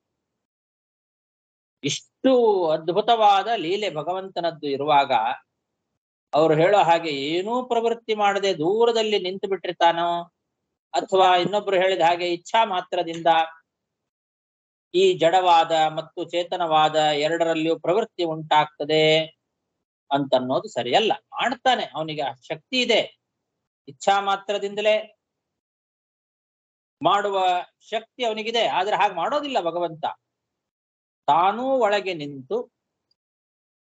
ಇಷ್ಟು ಅದ್ಭುತವಾದ ಲೀಲೆ ಭಗವಂತನದ್ದು ಇರುವಾಗ ಅವರು ಹೇಳೋ ಹಾಗೆ ಏನೂ ಪ್ರವೃತ್ತಿ ಮಾಡದೆ ದೂರದಲ್ಲಿ ನಿಂತು ಬಿಟ್ಟಿರ್ತಾನೋ, ಅಥವಾ ಇನ್ನೊಬ್ರು ಹೇಳಿದ ಹಾಗೆ ಇಚ್ಛಾ ಮಾತ್ರದಿಂದ ಈ ಜಡವಾದ ಮತ್ತು ಚೇತನವಾದ ಎರಡರಲ್ಲಿಯೂ ಪ್ರವೃತ್ತಿ ಉಂಟಾಗ್ತದೆ ಅಂತನ್ನೋದು ಸರಿಯಲ್ಲ. ಮಾಡ್ತಾನೆ, ಅವನಿಗೆ ಶಕ್ತಿ ಇದೆ. ಇಚ್ಛಾ ಮಾತ್ರದಿಂದಲೇ ಮಾಡುವ ಶಕ್ತಿ ಅವನಿಗಿದೆ. ಆದ್ರೆ ಹಾಗೆ ಮಾಡೋದಿಲ್ಲ ಭಗವಂತ. ತಾನೂ ಒಳಗೆ ನಿಂತು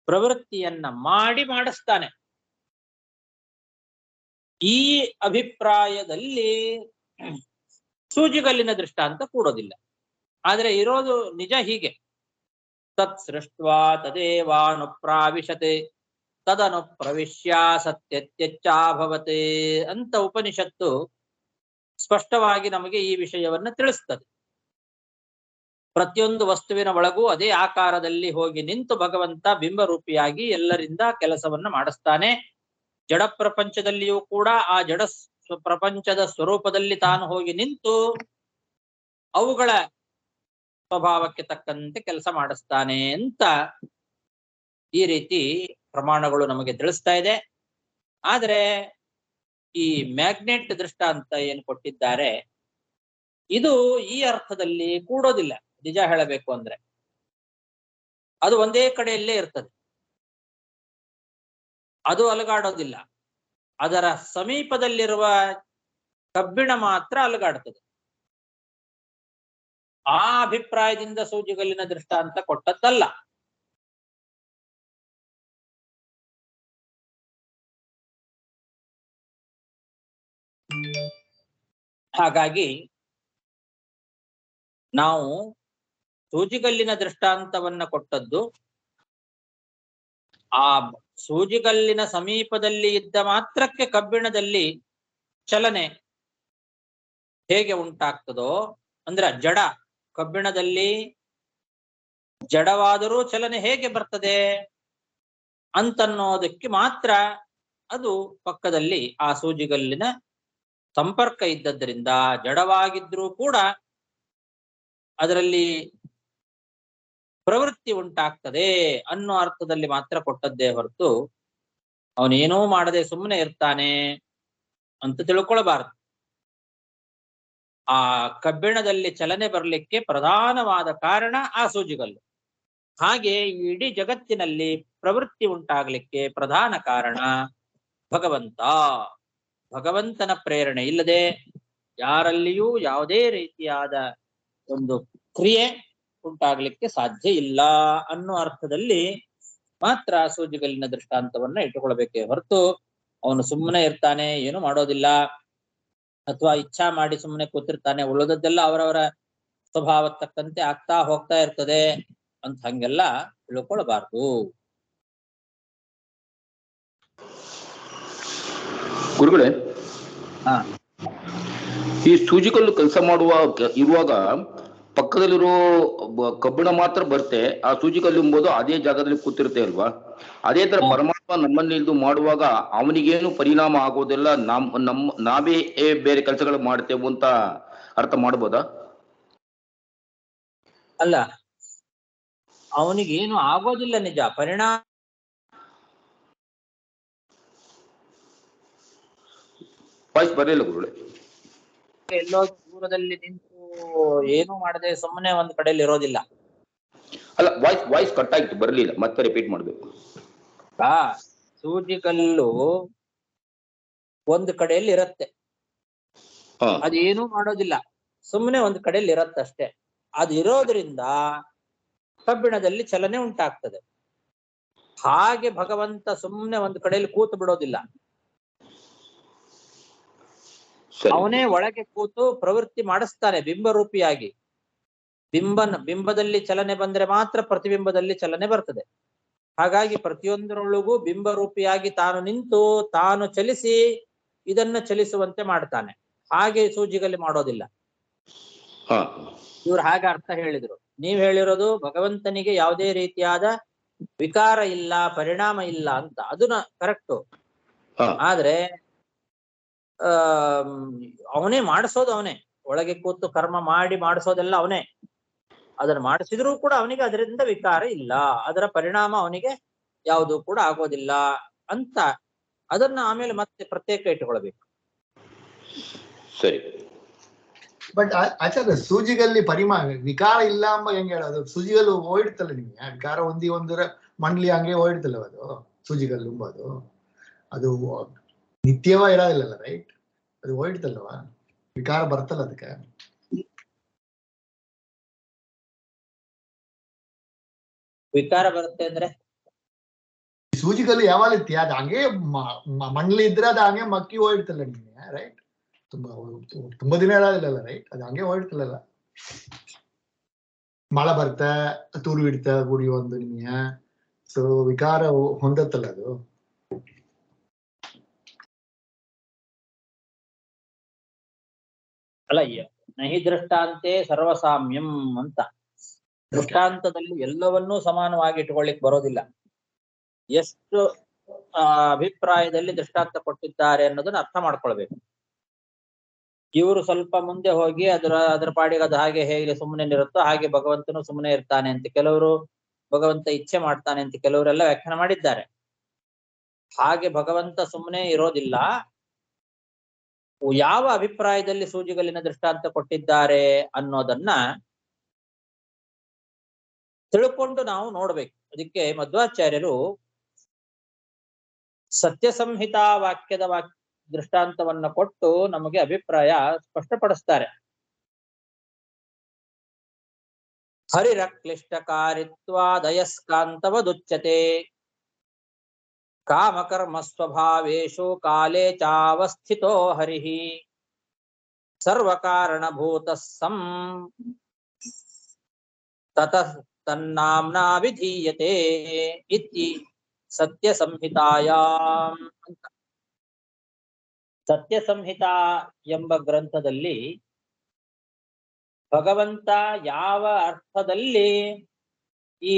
ಪ್ರವೃತ್ತಿಯನ್ನ ಮಾಡಿಸ್ತಾನೆ. ಈ ಅಭಿಪ್ರಾಯದಲ್ಲಿ ಸೂಜಿಗಲ್ಲಿನ ದೃಷ್ಟಾಂತ ಕೂಡೋದಿಲ್ಲ. ಆದ್ರೆ ಇರೋದು ನಿಜ ಹೀಗೆ. ತತ್ ಸೃಷ್ಟ್ವಾ ತದೇವಾನುಪ್ರಾವಿಶತೆ ತದನು ಪ್ರವಿಶ್ಯ ಸತ್ಯತ್ಯಚ್ಚಾಭವತೆ ಅಂತ ಉಪನಿಷತ್ತು ಸ್ಪಷ್ಟವಾಗಿ ನಮಗೆ ಈ ವಿಷಯವನ್ನ ತಿಳಿಸ್ತದೆ. ಪ್ರತಿಯೊಂದು ವಸ್ತುವಿನ ಒಳಗೂ ಅದೇ ಆಕಾರದಲ್ಲಿ ಹೋಗಿ ನಿಂತು ಭಗವಂತ ಬಿಂಬರೂಪಿಯಾಗಿ ಎಲ್ಲರಿಂದ ಕೆಲಸವನ್ನ ಮಾಡಿಸ್ತಾನೆ. ಜಡ ಪ್ರಪಂಚದಲ್ಲಿಯೂ ಕೂಡ ಆ ಜಡ ಪ್ರಪಂಚದ ಸ್ವರೂಪದಲ್ಲಿ ತಾನು ಹೋಗಿ ನಿಂತು ಅವುಗಳ ಸ್ವಭಾವಕ್ಕೆ ತಕ್ಕಂತೆ ಕೆಲಸ ಮಾಡಿಸ್ತಾನೆ ಅಂತ ಈ ರೀತಿ ಪ್ರಮಾಣಗಳು ನಮಗೆ ತಿಳಿಸ್ತಾ ಇದೆ. ಆದ್ರೆ ಈ ಮ್ಯಾಗ್ನೆಟ್ ದೃಷ್ಟಾಂತ ಏನು ಕೊಟ್ಟಿದ್ದಾರೆ ಇದು ಈ ಅರ್ಥದಲ್ಲಿ ಕೂಡೋದಿಲ್ಲ. ನಿಜ ಹೇಳಬೇಕು ಅಂದ್ರೆ ಅದು ಒಂದೇ ಕಡೆಯಲ್ಲೇ ಇರ್ತದೆ, ಅದು ಅಲುಗಾಡೋದಿಲ್ಲ. ಅದರ ಸಮೀಪದಲ್ಲಿರುವ ಕಬ್ಬಿಣ ಮಾತ್ರ ಅಲುಗಾಡ್ತದೆ. ಆ ಅಭಿಪ್ರಾಯದಿಂದ ಸೂಜಿಗಲ್ಲಿನ ದೃಷ್ಟಾಂತ ಕೊಟ್ಟದ್ದಲ್ಲ. ಹಾಗಾಗಿ ನಾವು ಸೂಜಿಗಲ್ಲಿನ ದೃಷ್ಟಾಂತವನ್ನ ಕೊಟ್ಟದ್ದು ಆ ಸೂಜಿಗಲ್ಲಿನ ಸಮೀಪದಲ್ಲಿ ಇದ್ದ ಮಾತ್ರಕ್ಕೆ ಕಬ್ಬಿಣದಲ್ಲಿ ಚಲನೆ ಹೇಗೆ ಉಂಟಾಗ್ತದೋ, ಅಂದ್ರೆ ಜಡ ಕಬ್ಬಿಣದಲ್ಲಿ ಜಡವಾದರೂ ಚಲನೆ ಹೇಗೆ ಬರ್ತದೆ ಅಂತನ್ನೋದಕ್ಕೆ ಮಾತ್ರ ಅದು ಪಕ್ಕದಲ್ಲಿ ಆ ಸೂಜಿಗಲ್ಲಿನ ಸಂಪರ್ಕ ಇದ್ದದ್ರಿಂದ ಜಡವಾಗಿದ್ರೂ ಕೂಡ ಅದರಲ್ಲಿ ಪ್ರವೃತ್ತಿ ಉಂಟಾಗ್ತದೆ ಅನ್ನೋ ಅರ್ಥದಲ್ಲಿ ಮಾತ್ರ ಕೊಟ್ಟದ್ದೇ ಹೊರತು ಅವನೇನೂ ಮಾಡದೆ ಸುಮ್ಮನೆ ಇರ್ತಾನೆ ಅಂತ ತಿಳ್ಕೊಳ್ಬಾರದು. ಆ ಕಬ್ಬಿಣದಲ್ಲಿ ಚಲನೆ ಬರಲಿಕ್ಕೆ ಪ್ರಧಾನವಾದ ಕಾರಣ ಆ ಸೂಜಿಗಲ್ಲು. ಹಾಗೆ ಇಡೀ ಜಗತ್ತಿನಲ್ಲಿ ಪ್ರವೃತ್ತಿ ಉಂಟಾಗಲಿಕ್ಕೆ ಪ್ರಧಾನ ಕಾರಣ ಭಗವಂತ. ಭಗವಂತನ ಪ್ರೇರಣೆ ಇಲ್ಲದೆ ಯಾರಲ್ಲಿಯೂ ಯಾವುದೇ ರೀತಿಯಾದ ಒಂದು ಕ್ರಿಯೆ ಉಂಟಾಗಲಿಕ್ಕೆ ಸಾಧ್ಯ ಇಲ್ಲ ಅನ್ನೋ ಅರ್ಥದಲ್ಲಿ ಮಾತ್ರ ಸೂಜಿಗಲ್ಲಿನ ದೃಷ್ಟಾಂತವನ್ನ ಇಟ್ಟುಕೊಳ್ಬೇಕೇ ಹೊರತು ಅವನು ಸುಮ್ಮನೆ ಇರ್ತಾನೆ, ಏನು ಮಾಡೋದಿಲ್ಲ, ಅಥವಾ ಇಚ್ಛಾ ಮಾಡಿ ಸುಮ್ಮನೆ ಕೂತಿರ್ತಾನೆ, ಉಳಿದದ್ದೆಲ್ಲ ಅವರವರ ಸ್ವಭಾವ ತಕ್ಕಂತೆ ಆಗ್ತಾ ಹೋಗ್ತಾ ಇರ್ತದೆ ಅಂತ ಹಂಗೆಲ್ಲ ತಿಳ್ಕೊಳ್ಬಾರ್ದು. ಗುರುಗಳೇ, ಹಾ, ಈ ಸೂಜಿಕಲ್ಲು ಕೆಲಸ ಇರುವಾಗ ಪಕ್ಕದಲ್ಲಿರೋ ಕಬ್ಬಿಣ ಮಾತ್ರ ಬರುತ್ತೆ, ಆ ಸೂಜಿಕಲ್ಲು ಎಂಬುದು ಅದೇ ಜಾಗದಲ್ಲಿ ಕೂತಿರುತ್ತೆ ಅಲ್ವಾ? ಅದೇ ತರ ಪರಮಾತ್ಮ ನಮ್ಮಲ್ಲಿ ಇದು ಮಾಡುವಾಗ ಅವನಿಗೇನು ಪರಿಣಾಮ ಆಗೋದಿಲ್ಲ, ನಾವೇ ಬೇರೆ ಕೆಲಸಗಳು ಮಾಡ್ತೇವೆ ಅಂತ ಅರ್ಥ ಮಾಡ್ಬೋದಾ? ಅಲ್ಲ, ಅವನಿಗೇನು ಆಗೋದಿಲ್ಲ, ನಿಜ. ಪರಿಣಾಮ ವಾಯ್ಸ್ ಬರಲಿಲ್ಲ ಗುರುಗಳೇ. ಎಲ್ಲೋ ದೂರದಲ್ಲಿ ನಿಂತು ಏನು ಮಾಡದೆ ಸುಮ್ಮನೆ ಒಂದ್ ಕಡೆಯಲ್ಲಿ ಇರೋದಿಲ್ಲ. ಅಲ್ಲ, ವಾಯ್ಸ್ ಕಟ್ ಆಗಿತ್ತು, ಬರಲಿಲ್ಲ, ಮತ್ತೆ ರಿಪೀಟ್ ಮಾಡ್ಬೇಕು. ಸೂಜಿಗಲ್ಲು ಒಂದು ಕಡೆಯಲ್ಲಿ ಇರತ್ತೆ, ಅದೇನು ಮಾಡೋದಿಲ್ಲ, ಸುಮ್ಮನೆ ಒಂದು ಕಡೆಯಲ್ಲಿ ಇರತ್ತಷ್ಟೇ. ಅದು ಇರೋದ್ರಿಂದ ಕಬ್ಬಿಣದಲ್ಲಿ ಚಲನೆ ಉಂಟಾಗ್ತದೆ. ಹಾಗೆ ಭಗವಂತ ಸುಮ್ಮನೆ ಒಂದು ಕಡೆಯಲ್ಲಿ ಕೂತು ಬಿಡೋದಿಲ್ಲ, ಅವನೇ ಒಳಗೆ ಕೂತು ಪ್ರವೃತ್ತಿ ಮಾಡಿಸ್ತಾನೆ ಬಿಂಬರೂಪಿಯಾಗಿ. ಬಿಂಬದಲ್ಲಿ ಚಲನೆ ಬಂದ್ರೆ ಮಾತ್ರ ಪ್ರತಿಬಿಂಬದಲ್ಲಿ ಚಲನೆ ಬರ್ತದೆ. ಹಾಗಾಗಿ ಪ್ರತಿಯೊಂದರೊಳಗೂ ಬಿಂಬರೂಪಿಯಾಗಿ ತಾನು ನಿಂತು ತಾನು ಚಲಿಸಿ ಇದನ್ನ ಚಲಿಸುವಂತೆ ಮಾಡ್ತಾನೆ. ಹಾಗೆ ಸೂಜಿಗಲ್ಲಿ ಮಾಡೋದಿಲ್ಲ. ಇವ್ರು ಹಾಗೆ ಅರ್ಥ ಹೇಳಿದ್ರು. ನೀವ್ ಹೇಳಿರೋದು ಭಗವಂತನಿಗೆ ಯಾವುದೇ ರೀತಿಯಾದ ವಿಕಾರ ಇಲ್ಲ, ಪರಿಣಾಮ ಇಲ್ಲ ಅಂತ. ಅದು ಕರೆಕ್ಟು. ಆದ್ರೆ ಅವನೇ ಮಾಡಿಸೋದು, ಅವನೇ ಒಳಗೆ ಕೂತು ಕರ್ಮ ಮಾಡಿ ಮಾಡಿಸೋದೆಲ್ಲ ಅವನೇ. ಅದನ್ನ ಮಾಡಿಸಿದ್ರೂ ಕೂಡ ಅವನಿಗೆ ಅದರಿಂದ ವಿಕಾರ ಇಲ್ಲ, ಅದರ ಪರಿಣಾಮ ಅವನಿಗೆ ಯಾವುದು ಕೂಡ ಆಗೋದಿಲ್ಲ ಅಂತ. ಅದನ್ನ ಆಮೇಲೆ ಮತ್ತೆ ಪ್ರತ್ಯೇಕ ಇಟ್ಟುಕೊಳ್ಬೇಕು. ಸರಿ. ಬಟ್ ಆಚಾರ್ಯ, ಸೂಜಿಗಲ್ಲಿ ವಿಕಾರ ಇಲ್ಲ ಅಂಬ ಹೆಂಗ್ ಹೇಳೋದು? ಸೂಜಿಗಲ್ಲು ಹೋಯ್ತಲ್ಲ ನಿಮ್ಗೆ, ವಿಕಾರ ಒಂದರ ಮಂಡ್ಲಿ ಹಂಗೆ ಹೋಯ್ತಲ್ಲ ಅದು ಸೂಜಿಗಲ್ಲು ಎಂಬುದು. ಅದು ನಿತ್ಯವ ಇರೋದಿಲ್ಲಲ್ಲ, ರೈಟ್? ಅದು ಹೋಯ್ತಲ್ವಾ, ವಿಕಾರ ಬರ್ತಲ್ಲ ಅದಕ್ಕೆ. ವಿಕಾರ ಬರುತ್ತೆ ಅಂದ್ರೆ ಸೂಜಿಗಲ್ಲು ಯಾವಾಗ ಇತ್ತಿ ಅದು ಹಂಗೆ ಮಂಡ್ಲಿ ಇದ್ರೆ ಅದು ಹಂಗೆ ಮಕ್ಕಿ ಹೋಯ್ತಲ್ಲ ನಿಮ್ಗೆ, ರೈಟ್? ತುಂಬಾ ದಿನ ಇರೋದಿಲ್ಲಲ್ಲ, ರೈಟ್? ಅದು ಹಂಗೆ ಹೋಯ್ತಲ್ಲ, ಮಳೆ ಬರ್ತಾ ತೂರು ಬಿಡ್ತಾ ಗುಡಿ ಒಂದು ನಿಮ್ಗೆ. ಸೊ ವಿಕಾರ ಹೊಂದತ್ತಲ್ಲ ಅದು. ಅಲ್ಲ, ನಹಿ ದೃಷ್ಟಾಂತೆ ಸರ್ವಸಾಮ್ಯಂ ಅಂತ. ದೃಷ್ಟಾಂತದಲ್ಲಿ ಎಲ್ಲವನ್ನೂ ಸಮಾನವಾಗಿ ಇಟ್ಕೊಳ್ಳಿಕ್ ಬರೋದಿಲ್ಲ. ಎಷ್ಟು ಅಭಿಪ್ರಾಯದಲ್ಲಿ ದೃಷ್ಟಾಂತ ಕೊಟ್ಟಿದ್ದಾರೆ ಅನ್ನೋದನ್ನ ಅರ್ಥ ಮಾಡ್ಕೊಳ್ಬೇಕು. ಇವರು ಸ್ವಲ್ಪ ಮುಂದೆ ಹೋಗಿ ಅದರ ಪಾಡಿಗೆ ಅದು ಹಾಗೆ ಹೇಗೆ ಸುಮ್ಮನೆ ಇರುತ್ತೋ ಹಾಗೆ ಭಗವಂತನು ಸುಮ್ಮನೆ ಇರ್ತಾನೆ ಅಂತ ಕೆಲವರು, ಭಗವಂತ ಇಚ್ಛೆ ಮಾಡ್ತಾನೆ ಅಂತ ಕೆಲವರೆಲ್ಲ ವ್ಯಾಖ್ಯಾನ ಮಾಡಿದ್ದಾರೆ. ಹಾಗೆ ಭಗವಂತ ಸುಮ್ಮನೆ ಇರೋದಿಲ್ಲ. ಯಾವ ಅಭಿಪ್ರಾಯದಲ್ಲಿ ಸೂಜಿಗಲ್ಲಿನ ದೃಷ್ಟಾಂತ ಕೊಟ್ಟಿದ್ದಾರೆ ಅನ್ನೋದನ್ನ ತಿಳ್ಕೊಂಡು ನಾವು ನೋಡ್ಬೇಕು. ಅದಕ್ಕೆ ಮಧ್ವಾಚಾರ್ಯರು ಸತ್ಯ ಸಂಹಿತಾ ವಾಕ್ಯದ ದೃಷ್ಟಾಂತವನ್ನ ಕೊಟ್ಟು ನಮಗೆ ಅಭಿಪ್ರಾಯ ಸ್ಪಷ್ಟಪಡಿಸ್ತಾರೆ. ಹರಿರಕ್ಲಿಷ್ಟಕಾರಿತ್ವಾದಯಸ್ಕಾಂತವದುಚ್ಯತೆ ಕಾಮಕರ್ಮ ಸ್ವಭಾವೇಶು ಕಾಲೇ ಚಾವಸ್ಥಿತೋ ಹರಿಹಿ ಸರ್ವಕಾರಣಭೂತಃ ಸಂ ತತಃ ತನ್ನಾಮ್ನಾ ವಿಧೀಯತೆ ಇತಿ ಸತ್ಯ ಸಂಹಿತಾಯಾಮ್ ಅಂತ. ಸತ್ಯ ಸಂಹಿತಾ ಎಂಬ ಗ್ರಂಥದಲ್ಲಿ ಭಗವಂತ ಯಾವ ಅರ್ಥದಲ್ಲಿ ಈ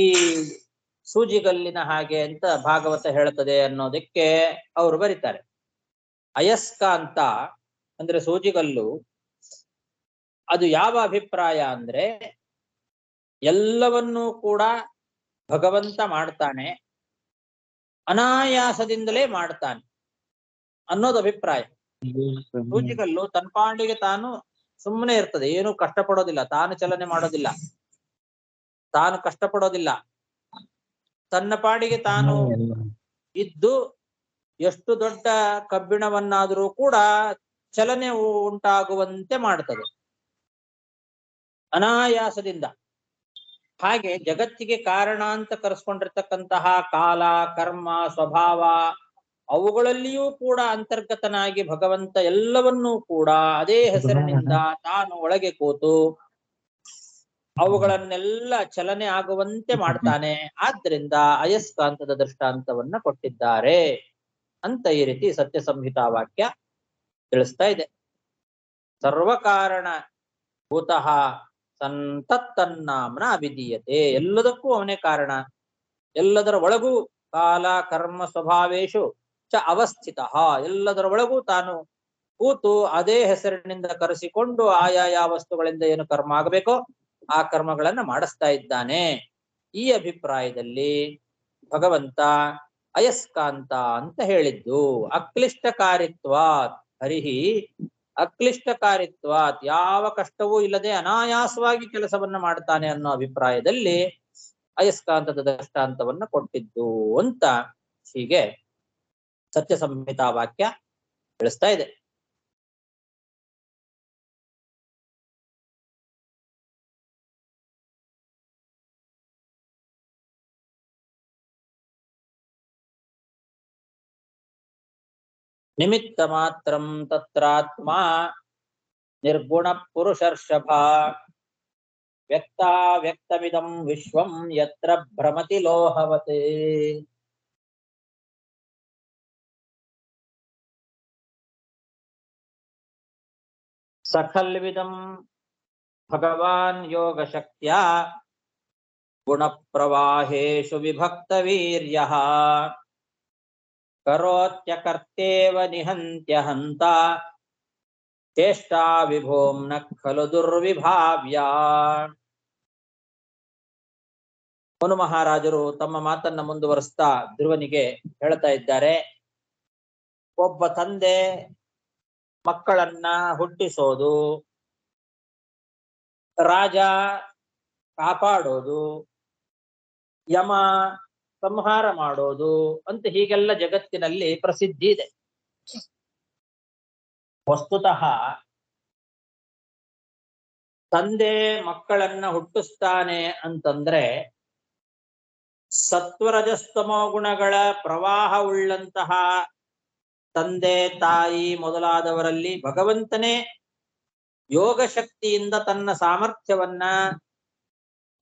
ಸೂಜಿಗಲ್ಲಿನ ಹಾಗೆ ಅಂತ ಭಾಗವತ ಹೇಳ್ತದೆ ಅನ್ನೋದಕ್ಕೆ ಅವರು ಬರೀತಾರೆ. ಅಯಸ್ಕಾಂತ ಅಂದ್ರೆ ಸೂಜಿಗಲ್ಲು, ಅದು ಯಾವ ಅಭಿಪ್ರಾಯ ಅಂದ್ರೆ ಎಲ್ಲವನ್ನೂ ಕೂಡ ಭಗವಂತ ಮಾಡ್ತಾನೆ, ಅನಾಯಾಸದಿಂದಲೇ ಮಾಡ್ತಾನೆ ಅನ್ನೋದು ಅಭಿಪ್ರಾಯ. ಸೂಜಿಗಲ್ಲು ತನ್ಪಾಡಿಗೆ ತಾನು ಸುಮ್ಮನೆ ಇರ್ತದೆ, ಏನು ಕಷ್ಟಪಡೋದಿಲ್ಲ, ತಾನು ಚಲನೆ ಮಾಡೋದಿಲ್ಲ, ತಾನು ಕಷ್ಟಪಡೋದಿಲ್ಲ, ತನ್ನ ಪಾಡಿಗೆ ತಾನು ಇದ್ದು ಎಷ್ಟು ದೊಡ್ಡ ಕಬ್ಬಿಣವನ್ನಾದರೂ ಕೂಡ ಚಲನೆ ಉಂಟಾಗುವಂತೆ ಮಾಡ್ತದೆ ಅನಾಯಾಸದಿಂದ. ಹಾಗೆ ಜಗತ್ತಿಗೆ ಕಾರಣ ಅಂತ ಕರೆಸ್ಕೊಂಡಿರ್ತಕ್ಕಂತಹ ಕಾಲ, ಕರ್ಮ, ಸ್ವಭಾವ ಅವುಗಳಲ್ಲಿಯೂ ಕೂಡ ಅಂತರ್ಗತನಾಗಿ ಭಗವಂತ ಎಲ್ಲವನ್ನೂ ಕೂಡ ಅದೇ ಹೆಸರಿನಿಂದ ತಾನು ಒಳಗೆ ಕೂತು ಅವುಗಳನ್ನೆಲ್ಲ ಚಲನೆ ಆಗುವಂತೆ ಮಾಡ್ತಾನೆ. ಆದ್ರಿಂದ ಅಯಸ್ಕಾಂತದ ದೃಷ್ಟಾಂತವನ್ನ ಕೊಟ್ಟಿದ್ದಾರೆ ಅಂತ ಈ ರೀತಿ ಸತ್ಯ ಸಂಹಿತಾ ವಾಕ್ಯ ತಿಳಿಸ್ತಾ ಇದೆ. ಸರ್ವಕಾರಣ ಭೂತಃ ಸಂತತ್ತನ್ನಾಮ್ನ ಅಭಿಧೀಯತೆ, ಎಲ್ಲದಕ್ಕೂ ಅವನೇ ಕಾರಣ, ಎಲ್ಲದರ ಒಳಗೂ ಕಾಲ ಕರ್ಮ ಸ್ವಭಾವೇಶು ಚ ಅವಸ್ಥಿತ, ಎಲ್ಲದರ ಒಳಗೂ ತಾನು ಕೂತು ಅದೇ ಹೆಸರಿನಿಂದ ಕರೆಸಿಕೊಂಡು ಆಯಾಯ ವಸ್ತುಗಳಿಂದ ಏನು ಕರ್ಮ ಆಗಬೇಕೋ ಆ ಕರ್ಮಗಳನ್ನ ಮಾಡಿಸ್ತಾ ಇದ್ದಾನೆ. ಈ ಅಭಿಪ್ರಾಯದಲ್ಲಿ ಭಗವಂತ ಅಯಸ್ಕಾಂತ ಅಂತ ಹೇಳಿದ್ದು. ಅಕ್ಲಿಷ್ಟಕಾರಿತ್ವಾತ್ ಹರಿಹಿ ಅಕ್ಲಿಷ್ಟಕಾರಿತ್ವಾತ್, ಯಾವ ಕಷ್ಟವೂ ಇಲ್ಲದೆ ಅನಾಯಾಸವಾಗಿ ಕೆಲಸವನ್ನ ಮಾಡ್ತಾನೆ ಅನ್ನೋ ಅಭಿಪ್ರಾಯದಲ್ಲಿ ಅಯಸ್ಕಾಂತದ ದೃಷ್ಟಾಂತವನ್ನ ಕೊಟ್ಟಿದ್ದು ಅಂತ ಹೀಗೆ ಸತ್ಯ ಸಂಹಿತಾ ವಾಕ್ಯ ತಿಳಿಸ್ತಾ ಇದೆ. ನಿಮಿತ್ತ ಮಾತ್ರಂ ತತ್ರಾತ್ಮ ನಿರ್ಗುಣ ಪುರುಷರ್ಷಭ ವ್ಯಕ್ತಾ ವ್ಯಕ್ತಮಿದಂ ವಿಶ್ವಂ ಯತ್ರ ಭ್ರಮತಿ ಲೋಹವತೆ. ಸಖಲ್ವಿದಂ ಭಗವಾನ್ ಯೋಗ ಶಕ್ತ್ಯ ಗುಣ ಪ್ರವಾಹೇಶು ವಿಭಕ್ತ ವೀರ್ಯಃ ಕರೋತ್ಯಕರ್ತೇವ ನಿಹಂತ್ಯ ಹಂತ ಚೇಷ್ಟಾ ವಿಭೋಂ ನ ಖಲು ದುರ್ವಿಭಾವ್ಯ. ಮನು ಮಹಾರಾಜರು ತಮ್ಮ ಮಾತನ್ನ ಮುಂದುವರಿಸ್ತಾ ಧ್ರುವನಿಗೆ ಹೇಳ್ತಾ ಇದ್ದಾರೆ, ಒಬ್ಬ ತಂದೆ ಮಕ್ಕಳನ್ನ ಹುಟ್ಟಿಸೋದು, ರಾಜ ಕಾಪಾಡೋದು, ಯಮ ಸಂಹಾರ ಮಾಡೋದು ಅಂತ ಹೀಗೆಲ್ಲ ಜಗತ್ತಿನಲ್ಲಿ ಪ್ರಸಿದ್ಧಿ ಇದೆ. ವಸ್ತುತಃ ತಂದೆ ಮಕ್ಕಳನ್ನ ಹುಟ್ಟಿಸ್ತಾನೆ ಅಂತಂದ್ರೆ ಸತ್ವರಜಸ್ತಮೋ ಗುಣಗಳ ಪ್ರವಾಹವುಳ್ಳಂತಹ ತಂದೆ ತಾಯಿ ಮೊದಲಾದವರಲ್ಲಿ ಭಗವಂತನೇ ಯೋಗ ಶಕ್ತಿಯಿಂದ ತನ್ನ ಸಾಮರ್ಥ್ಯವನ್ನ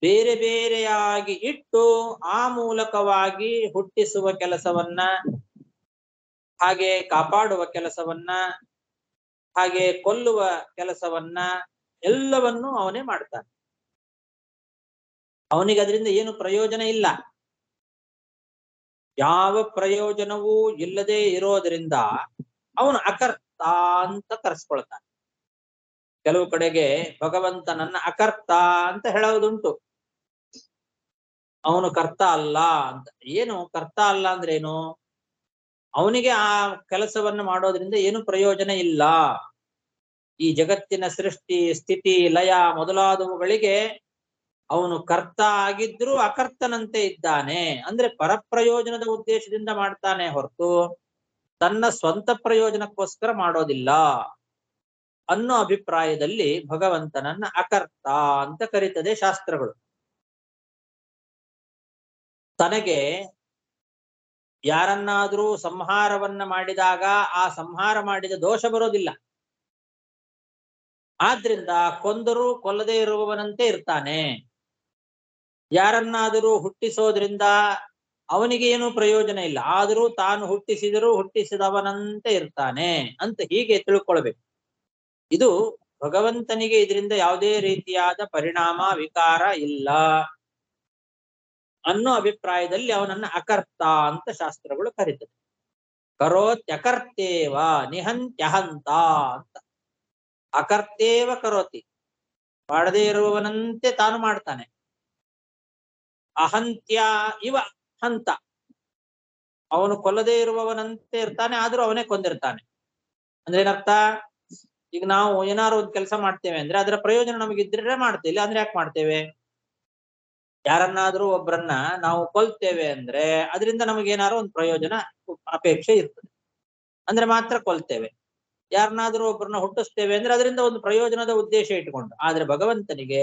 ಬೇರೆ ಬೇರೆಯಾಗಿ ಇಟ್ಟು ಆ ಮೂಲಕವಾಗಿ ಹುಟ್ಟಿಸುವ ಕೆಲಸವನ್ನ, ಹಾಗೆ ಕಾಪಾಡುವ ಕೆಲಸವನ್ನ, ಹಾಗೆ ಕೊಲ್ಲುವ ಕೆಲಸವನ್ನ ಎಲ್ಲವನ್ನೂ ಅವನೇ ಮಾಡ್ತಾನೆ. ಅವನಿಗೆ ಅದರಿಂದ ಏನು ಪ್ರಯೋಜನ ಇಲ್ಲ. ಯಾವ ಪ್ರಯೋಜನವೂ ಇಲ್ಲದೆ ಇರೋದ್ರಿಂದ ಅವನು ಅಕರ್ತ ಅಂತ ಕರೆಸ್ಕೊಳ್ತಾನೆ. ಕೆಲವು ಕಡೆಗೆ ಭಗವಂತನನ್ನ ಅಕರ್ತ ಅಂತ ಹೇಳೋದುಂಟು, ಅವನು ಕರ್ತ ಅಲ್ಲ ಅಂತ. ಏನು ಕರ್ತ ಅಲ್ಲ ಅಂದ್ರೆ ಏನು? ಅವನಿಗೆ ಆ ಕೆಲಸವನ್ನು ಮಾಡೋದ್ರಿಂದ ಏನು ಪ್ರಯೋಜನ ಇಲ್ಲ. ಈ ಜಗತ್ತಿನ ಸೃಷ್ಟಿ ಸ್ಥಿತಿ ಲಯ ಮೊದಲಾದವುಗಳಿಗೆ ಅವನು ಕರ್ತ ಆಗಿದ್ರೂ ಅಕರ್ತನಂತೆ ಇದ್ದಾನೆ. ಅಂದ್ರೆ ಪರಪ್ರಯೋಜನದ ಉದ್ದೇಶದಿಂದ ಮಾಡ್ತಾನೆ ಹೊರತು ತನ್ನ ಸ್ವಂತ ಪ್ರಯೋಜನಕ್ಕೋಸ್ಕರ ಮಾಡೋದಿಲ್ಲ ಅನ್ನೋ ಅಭಿಪ್ರಾಯದಲ್ಲಿ ಭಗವಂತನನ್ನ ಅಕರ್ತ ಅಂತ ಕರೀತದೆ ಶಾಸ್ತ್ರಗಳು. ತನಗೆ ಯಾರನ್ನಾದ್ರೂ ಸಂಹಾರವನ್ನ ಮಾಡಿದಾಗ ಆ ಸಂಹಾರ ಮಾಡಿದ ದೋಷ ಬರೋದಿಲ್ಲ. ಆದ್ರಿಂದ ಕೊಂದರೂ ಕೊಲ್ಲದೆ ಇರುವವನಂತೆ ಇರ್ತಾನೆ. ಯಾರನ್ನಾದರೂ ಹುಟ್ಟಿಸೋದ್ರಿಂದ ಅವನಿಗೆ ಏನು ಪ್ರಯೋಜನ ಇಲ್ಲ, ಆದರೂ ತಾನು ಹುಟ್ಟಿಸಿದರೂ ಹುಟ್ಟಿಸಿದವನಂತೆ ಇರ್ತಾನೆ ಅಂತ ಹೀಗೆ ತಿಳ್ಕೊಳ್ಬೇಕು. ಇದು ಭಗವಂತನಿಗೆ ಇದರಿಂದ ಯಾವುದೇ ರೀತಿಯಾದ ಪರಿಣಾಮ ವಿಕಾರ ಇಲ್ಲ ಅನ್ನೋ ಅಭಿಪ್ರಾಯದಲ್ಲಿ ಅವನನ್ನ ಅಕರ್ತ ಅಂತ ಶಾಸ್ತ್ರಗಳು ಕರೀತದೆ. ಕರೋತ್ಯಕರ್ತೇವ ನಿಹಂತ್ಯಹಂತ ಅಂತ. ಅಕರ್ತೇವ ಕರೋತಿ, ಮಾಡದೇ ಇರುವವನಂತೆ ತಾನು ಮಾಡ್ತಾನೆ. ಅಹಂತ್ಯ ಇವ ಹಂತ, ಅವನು ಕೊಲ್ಲದೇ ಇರುವವನಂತೆ ಇರ್ತಾನೆ, ಆದ್ರೂ ಅವನೇ ಕೊಂದಿರ್ತಾನೆ. ಅಂದ್ರೆ ಏನರ್ಥ? ಈಗ ನಾವು ಏನಾದ್ರು ಒಂದು ಕೆಲಸ ಮಾಡ್ತೇವೆ ಅಂದ್ರೆ ಅದರ ಪ್ರಯೋಜನ ನಮಗಿದ್ರೆ ಮಾಡ್ತೇವೆ, ಇಲ್ಲ ಅಂದ್ರೆ ಯಾಕೆ ಮಾಡ್ತೇವೆ? ಯಾರನ್ನಾದ್ರೂ ಒಬ್ಬರನ್ನ ನಾವು ಕೊಲ್ತೇವೆ ಅಂದ್ರೆ ಅದರಿಂದ ನಮಗೇನಾದ್ರು ಒಂದು ಪ್ರಯೋಜನ ಅಪೇಕ್ಷೆ ಇರ್ತದೆ, ಅಂದ್ರೆ ಮಾತ್ರ ಕೊಲ್ತೇವೆ. ಯಾರನ್ನಾದ್ರೂ ಒಬ್ಬರನ್ನ ಹುಟ್ಟಿಸ್ತೇವೆ ಅಂದ್ರೆ ಅದರಿಂದ ಒಂದು ಪ್ರಯೋಜನದ ಉದ್ದೇಶ ಇಟ್ಕೊಂಡು. ಆದ್ರೆ ಭಗವಂತನಿಗೆ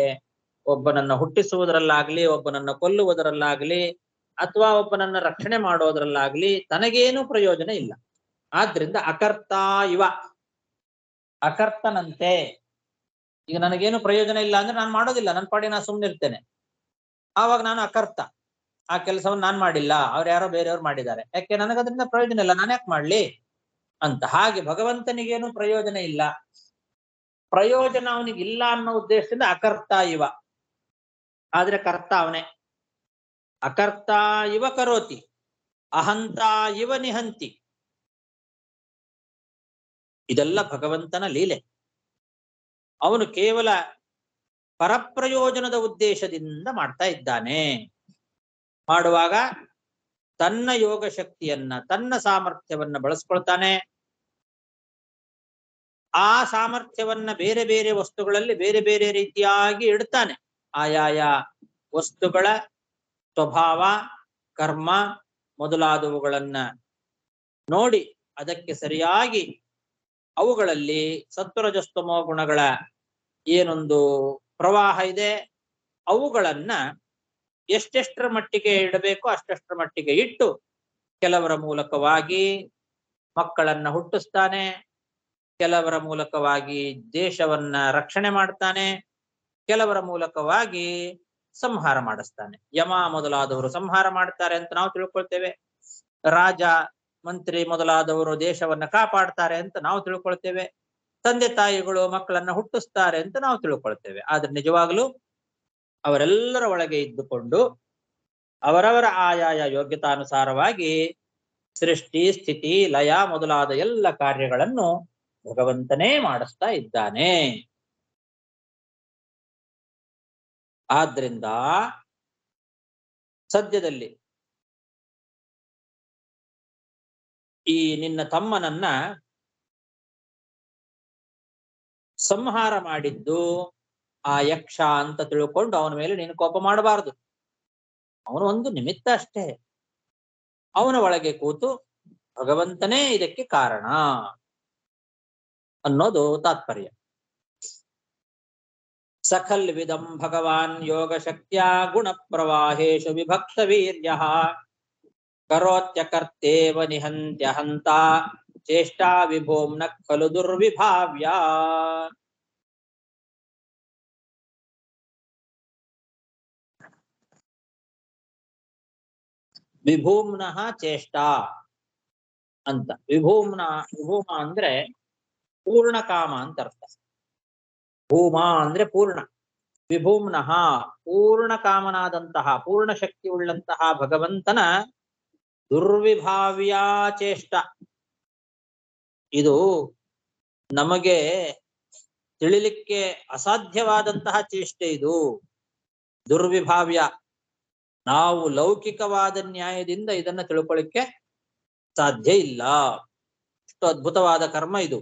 ಒಬ್ಬನನ್ನ ಹುಟ್ಟಿಸುವುದರಲ್ಲಾಗ್ಲಿ, ಒಬ್ಬನನ್ನ ಕೊಲ್ಲುವುದರಲ್ಲಾಗ್ಲಿ, ಅಥವಾ ಒಬ್ಬನನ್ನ ರಕ್ಷಣೆ ಮಾಡೋದ್ರಲ್ಲಾಗ್ಲಿ ತನಗೇನು ಪ್ರಯೋಜನ ಇಲ್ಲ. ಆದ್ರಿಂದ ಅಕರ್ತ ಇವ, ಅಕರ್ತನಂತೆ. ಈಗ ನನಗೇನು ಪ್ರಯೋಜನ ಇಲ್ಲ ಅಂದ್ರೆ ನಾನು ಮಾಡೋದಿಲ್ಲ, ನನ್ನ ಪಾಡಿ ನಾನು ಸುಮ್ಮನಿರ್ತೇನೆ. ಆವಾಗ ನಾನು ಅಕರ್ತ, ಆ ಕೆಲಸವನ್ನು ನಾನು ಮಾಡಿಲ್ಲ, ಅವ್ರು ಯಾರೋ ಬೇರೆಯವ್ರು ಮಾಡಿದ್ದಾರೆ, ಯಾಕೆ ನನಗದ್ರಿಂದ ಪ್ರಯೋಜನ ಇಲ್ಲ, ನಾನು ಯಾಕೆ ಮಾಡ್ಲಿ ಅಂತ. ಹಾಗೆ ಭಗವಂತನಿಗೇನು ಪ್ರಯೋಜನ ಇಲ್ಲ, ಪ್ರಯೋಜನ ಅವನಿಗಿಲ್ಲ ಅನ್ನೋ ಉದ್ದೇಶದಿಂದ ಅಕರ್ತ ಇವ. ಆದ್ರೆ ಕರ್ತ ಅವನೇ. ಅಕರ್ತ ಇವ ಕರೋತಿ, ಅಹಂತ ಇವ ನಿಹಂತಿ. ಇದೆಲ್ಲ ಭಗವಂತನ ಲೀಲೆ. ಅವನು ಕೇವಲ ಪರಪ್ರಯೋಜನದ ಉದ್ದೇಶದಿಂದ ಮಾಡ್ತಾ ಇದ್ದಾನೆ. ಮಾಡುವಾಗ ತನ್ನ ಯೋಗ ಶಕ್ತಿಯನ್ನ, ತನ್ನ ಸಾಮರ್ಥ್ಯವನ್ನ ಬಳಸ್ಕೊಳ್ತಾನೆ. ಆ ಸಾಮರ್ಥ್ಯವನ್ನ ಬೇರೆ ಬೇರೆ ವಸ್ತುಗಳಲ್ಲಿ ಬೇರೆ ಬೇರೆ ರೀತಿಯಾಗಿ ಇಡ್ತಾನೆ. ಆಯಾಯ ವಸ್ತುಗಳ ಸ್ವಭಾವ, ಕರ್ಮ ಮೊದಲಾದವುಗಳನ್ನ ನೋಡಿ ಅದಕ್ಕೆ ಸರಿಯಾಗಿ ಅವುಗಳಲ್ಲಿ ಸತ್ವರಜಸ್ತಮೋ ಗುಣಗಳ ಏನೊಂದು ಪ್ರವಾಹ ಇದೆ ಅವುಗಳನ್ನ ಎಷ್ಟೆಷ್ಟರ ಮಟ್ಟಿಗೆ ಇಡಬೇಕೋ ಅಷ್ಟೆಷ್ಟರ ಮಟ್ಟಿಗೆ ಇಟ್ಟು ಕೆಲವರ ಮೂಲಕವಾಗಿ ಮಕ್ಕಳನ್ನ ಹುಟ್ಟಿಸ್ತಾನೆ, ಕೆಲವರ ಮೂಲಕವಾಗಿ ದೇಶವನ್ನ ರಕ್ಷಣೆ ಮಾಡ್ತಾನೆ, ಕೆಲವರ ಮೂಲಕವಾಗಿ ಸಂಹಾರ ಮಾಡಿಸ್ತಾನೆ. ಯಮ ಮೊದಲಾದವರು ಸಂಹಾರ ಮಾಡ್ತಾರೆ ಅಂತ ನಾವು ತಿಳ್ಕೊಳ್ತೇವೆ, ರಾಜ ಮಂತ್ರಿ ಮೊದಲಾದವರು ದೇಶವನ್ನ ಕಾಪಾಡ್ತಾರೆ ಅಂತ ನಾವು ತಿಳ್ಕೊಳ್ತೇವೆ, ತಂದೆ ತಾಯಿಗಳು ಮಕ್ಕಳನ್ನ ಹುಟ್ಟಿಸ್ತಾರೆ ಅಂತ ನಾವು ತಿಳ್ಕೊಳ್ತೇವೆ. ಆದ್ರೆ ನಿಜವಾಗಲೂ ಅವರೆಲ್ಲರ ಒಳಗೆ ಇದ್ದುಕೊಂಡು ಅವರವರ ಆಯಾಯ ಯೋಗ್ಯತಾನುಸಾರವಾಗಿ ಸೃಷ್ಟಿ, ಸ್ಥಿತಿ, ಲಯ ಮೊದಲಾದ ಎಲ್ಲ ಕಾರ್ಯಗಳನ್ನು ಭಗವಂತನೇ ಮಾಡಿಸ್ತಾ ಇದ್ದಾನೆ. ಆದ್ರಿಂದ ಸದ್ಯದಲ್ಲಿ ಈ ನಿನ್ನ ತಮ್ಮನನ್ನ ಸಂಹಾರ ಮಾಡಿದ್ದು ಆ ಯಕ್ಷ ಅಂತ ತಿಳ್ಕೊಂಡು ಅವನ ಮೇಲೆ ನೀನು ಕೋಪ ಮಾಡಬಾರದು. ಅವನು ಒಂದು ನಿಮಿತ್ತ ಅಷ್ಟೇ. ಅವನ ಒಳಗೆ ಕೂತು ಭಗವಂತನೇ ಇದಕ್ಕೆ ಕಾರಣ ಅನ್ನೋದು ತಾತ್ಪರ್ಯ. ಸಖಲ್ ವಿದಂ ಭಗವಾನ್ ಯೋಗ ಶಕ್ತ್ಯಾ ಗುಣ ಪ್ರವಾಹೇಶು ವಿಭಕ್ತ ವೀರ್ಯ ಕರೋತ್ಯಕರ್ತೇವ ನಿಹಂತ್ಯ ಹಂತ ಚೇಷ್ಟಾ ವಿಭೋಮ್ನ ಖಲು ದುರ್ವಿಭಾವ್ಯ. ವಿಭೂಮ್ನಃ ಚೇಷ್ಟಾ ಅಂತ. ವಿಭೂಮ ಅಂದ್ರೆ ಪೂರ್ಣ ಕಾಮ ಅಂತ ಅರ್ಥ. ಭೂಮ ಅಂದ್ರೆ ಪೂರ್ಣ. ವಿಭೂಮ್ನಃ ಪೂರ್ಣ ಕಾಮನಾದಂತಹ, ಪೂರ್ಣ ಶಕ್ತಿ ಉಳ್ಳಂತಹ ಭಗವಂತನ ದುರ್ವಿಭಾವ್ಯ ಚೇಷ್ಟ. ಇದು ನಮಗೆ ತಿಳಿಲಿಕ್ಕೆ ಅಸಾಧ್ಯವಾದಂತಹ ಚೇಷ್ಟೆ. ಇದು ದುರ್ವಿಭಾವ್ಯ. ನಾವು ಲೌಕಿಕವಾದ ನ್ಯಾಯದಿಂದ ಇದನ್ನ ತಿಳ್ಕೊಳ್ಳಿಕ್ಕೆ ಸಾಧ್ಯ ಇಲ್ಲ. ಇಷ್ಟು ಅದ್ಭುತವಾದ ಕರ್ಮ ಇದು.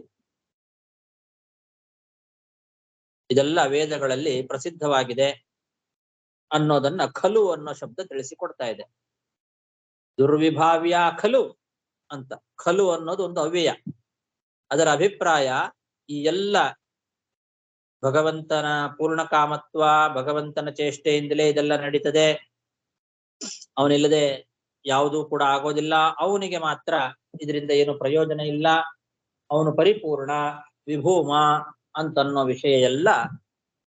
ಇದೆಲ್ಲ ವೇದಗಳಲ್ಲಿ ಪ್ರಸಿದ್ಧವಾಗಿದೆ ಅನ್ನೋದನ್ನ ಖಲು ಅನ್ನೋ ಶಬ್ದ ತಿಳಿಸಿಕೊಡ್ತಾ ಇದೆ. ದುರ್ವಿಭಾವ್ಯ ಖಲು ಅಂತ. ಖಲು ಅನ್ನೋದು ಒಂದು ಅವ್ಯಯ. ಅದರ ಅಭಿಪ್ರಾಯ ಈ ಎಲ್ಲ ಭಗವಂತನ ಪೂರ್ಣ ಕಾಮತ್ವ, ಭಗವಂತನ ಚೇಷ್ಟೆಯಿಂದಲೇ ಇದೆಲ್ಲ ನಡೀತದೆ, ಅವನಿಲ್ಲದೆ ಯಾವುದೂ ಕೂಡ ಆಗೋದಿಲ್ಲ, ಅವನಿಗೆ ಮಾತ್ರ ಇದರಿಂದ ಏನು ಪ್ರಯೋಜನ ಇಲ್ಲ, ಅವನು ಪರಿಪೂರ್ಣ ವಿಭೂಮ ಅಂತನ್ನೋ ವಿಷಯ ಎಲ್ಲ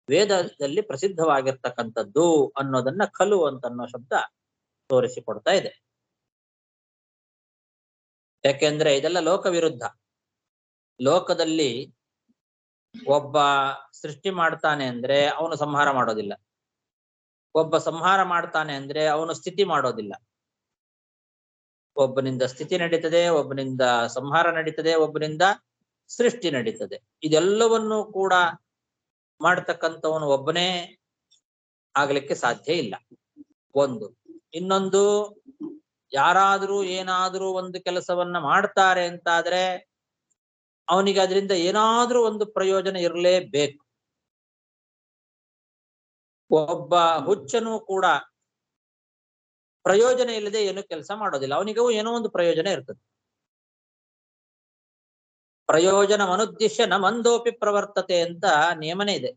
ವೇದದಲ್ಲಿ ಪ್ರಸಿದ್ಧವಾಗಿರ್ತಕ್ಕಂಥದ್ದು ಅನ್ನೋದನ್ನ ಖಲು ಅಂತನ್ನೋ ಶಬ್ದ ತೋರಿಸಿಕೊಡ್ತಾ ಇದೆ. ಯಾಕೆಂದ್ರೆ ಇದೆಲ್ಲ ಲೋಕ ವಿರುದ್ಧ. ಲೋಕದಲ್ಲಿ ಒಬ್ಬ ಸೃಷ್ಟಿ ಮಾಡ್ತಾನೆ ಅಂದ್ರೆ ಅವನು ಸಂಹಾರ ಮಾಡೋದಿಲ್ಲ, ಒಬ್ಬ ಸಂಹಾರ ಮಾಡ್ತಾನೆ ಅಂದ್ರೆ ಅವನು ಸ್ಥಿತಿ ಮಾಡೋದಿಲ್ಲ. ಒಬ್ಬನಿಂದ ಸ್ಥಿತಿ ನಡೀತದೆ, ಒಬ್ಬನಿಂದ ಸಂಹಾರ ನಡೀತದೆ, ಒಬ್ಬನಿಂದ ಸೃಷ್ಟಿ ನಡೀತದೆ. ಇದೆಲ್ಲವನ್ನೂ ಕೂಡ ಮಾಡ್ತಕ್ಕಂಥವನು ಒಬ್ಬನೇ ಆಗ್ಲಿಕ್ಕೆ ಸಾಧ್ಯ ಇಲ್ಲ. ಒಂದು. ಇನ್ನೊಂದು, ಯಾರಾದ್ರೂ ಏನಾದ್ರೂ ಒಂದು ಕೆಲಸವನ್ನ ಮಾಡ್ತಾರೆ ಅಂತಾದ್ರೆ ಅವನಿಗೆ ಅದರಿಂದ ಏನಾದ್ರೂ ಒಂದು ಪ್ರಯೋಜನ ಇರಲೇಬೇಕು. ಒಬ್ಬ ಹುಚ್ಚನು ಕೂಡ ಪ್ರಯೋಜನ ಇಲ್ಲದೆ ಏನು ಕೆಲಸ ಮಾಡೋದಿಲ್ಲ, ಅವನಿಗೂ ಏನೋ ಒಂದು ಪ್ರಯೋಜನ ಇರ್ತದೆ. ಪ್ರಯೋಜನ ಮನುದ್ದೇಶ ನ ಮಂದೋಪಿ ಪ್ರವರ್ತತೆ ಅಂತ ನಿಯಮನೇ ಇದೆ.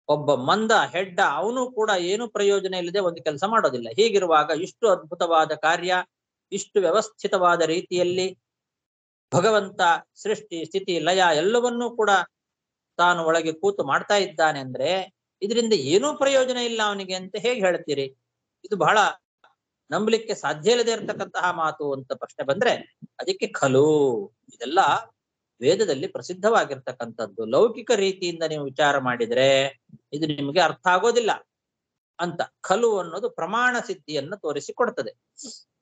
ಒಬ್ಬ ಮಂದ ಹೆಡ್ಡ ಅವನು ಕೂಡ ಏನು ಪ್ರಯೋಜನ ಇಲ್ಲದೆ ಒಂದು ಕೆಲಸ ಮಾಡೋದಿಲ್ಲ. ಹೀಗಿರುವಾಗ ಇಷ್ಟು ಅದ್ಭುತವಾದ ಕಾರ್ಯ, ಇಷ್ಟು ವ್ಯವಸ್ಥಿತವಾದ ರೀತಿಯಲ್ಲಿ ಭಗವಂತ ಸೃಷ್ಟಿ ಸ್ಥಿತಿ ಲಯ ಎಲ್ಲವನ್ನೂ ಕೂಡ ತಾನು ಒಳಗೆ ಕೂತು ಮಾಡ್ತಾ ಇದ್ದಾನೆ ಅಂದ್ರೆ ಇದರಿಂದ ಏನೂ ಪ್ರಯೋಜನ ಇಲ್ಲ ಅವನಿಗೆ ಅಂತ ಹೇಗೆ ಹೇಳ್ತೀರಿ? ಇದು ಬಹಳ ನಂಬಲಿಕ್ಕೆ ಸಾಧ್ಯ ಇಲ್ಲದೆ ಇರತಕ್ಕಂತಹ ಮಾತು ಅಂತ ಪ್ರಶ್ನೆ ಬಂದ್ರೆ ಅದಕ್ಕೆ ಖಲು ಇದೆಲ್ಲ ವೇದದಲ್ಲಿ ಪ್ರಸಿದ್ಧವಾಗಿರ್ತಕ್ಕಂಥದ್ದು. ಲೌಕಿಕ ರೀತಿಯಿಂದ ನೀವು ವಿಚಾರ ಮಾಡಿದ್ರೆ ಇದು ನಿಮಗೆ ಅರ್ಥ ಆಗೋದಿಲ್ಲ ಅಂತ. ಖಲು ಅನ್ನೋದು ಪ್ರಮಾಣ ಸಿದ್ಧಿಯನ್ನು ತೋರಿಸಿಕೊಡ್ತದೆ.